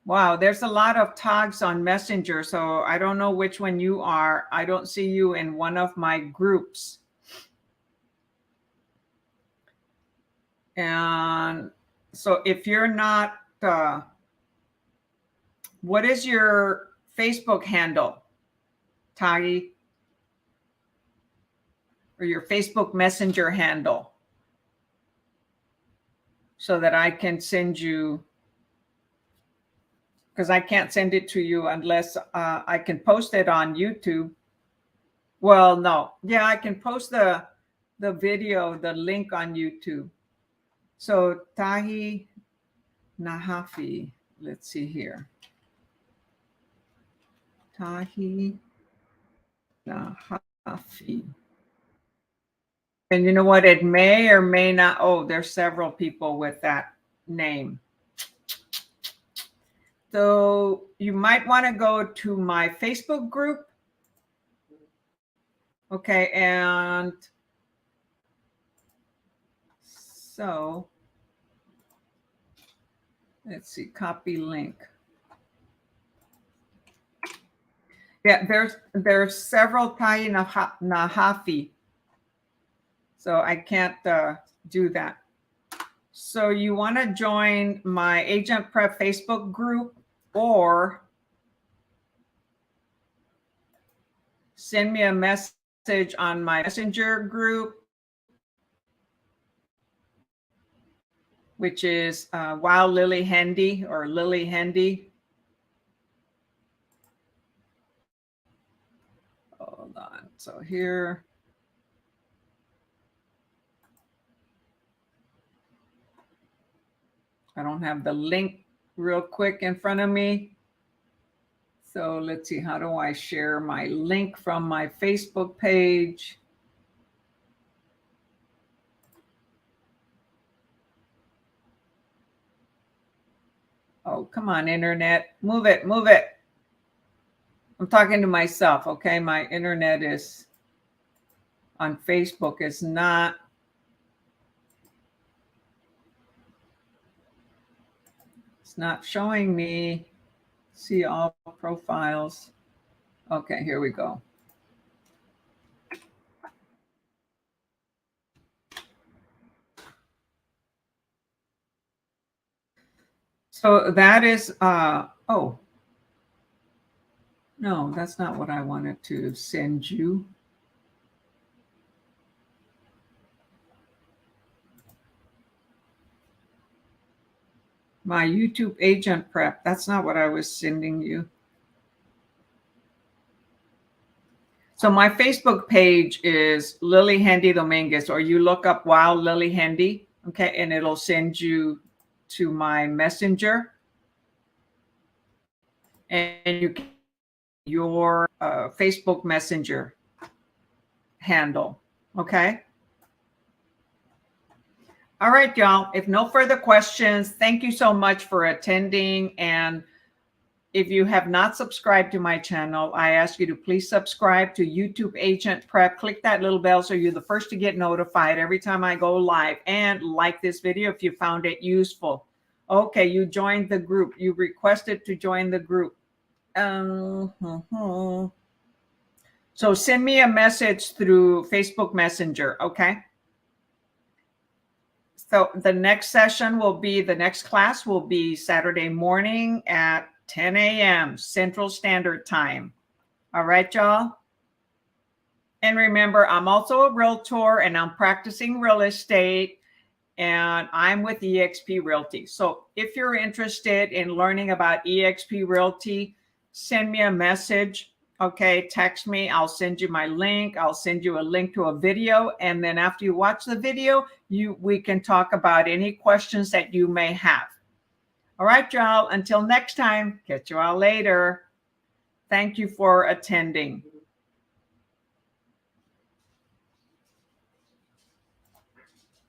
wow, there's a lot of tags on Messenger, so I don't know which one you are. I don't see you in one of my groups. And so if you're not, what is your Facebook handle, Tagi? or your Facebook Messenger handle so that I can send you, because I can't send it to you unless I can post it on YouTube. Well, no. Yeah, I can post the video, the link on YouTube. So Tahi Nahafi, let's see here. Tahi Nahafi. And you know what? It may or may not. Oh, there's several people with that name. So you might want to go to my Facebook group. Okay, and so let's see, copy link. Yeah, there's several Tahi Nahafi. So I can't do that. So you want to join my AgentPrep Facebook group or send me a message on my Messenger group, which is Wow Lillie Handy or Lillie Handy. Hold on. So here. I don't have the link real quick in front of me. So let's see, how do I share my link from my Facebook page? Oh, come on, internet. Move it, move it. I'm talking to myself, okay? My internet is on Facebook is not. It's not showing me. See all profiles. Okay, here we go. So that is, oh, no, that's not what I wanted to send you. My YouTube AgentPrep, that's not what I was sending you. So my Facebook page is Lillie Handy Dominguez, or you look up Wow Lillie Handy, okay, and it'll send you to my Messenger. And you can your Facebook Messenger handle, okay? All right, y'all. If no further questions, thank you so much for attending. And if you have not subscribed to my channel, I ask you to please subscribe to YouTube AgentPrep. Click that little bell so you're the first to get notified every time I go live. And like this video if you found it useful. Okay, you joined the group. You requested to join the group. So send me a message through Facebook Messenger, okay? So the next session will be, the next class will be Saturday morning at 10 a.m. Central Standard Time. All right, y'all? And remember, I'm also a realtor and I'm practicing real estate and I'm with eXp Realty. So if you're interested in learning about eXp Realty, send me a message. Okay, text me. I'll send you my link. I'll send you a link to a video. And then after you watch the video, we can talk about any questions that you may have. All right, y'all. Until next time, catch you all later. Thank you for attending.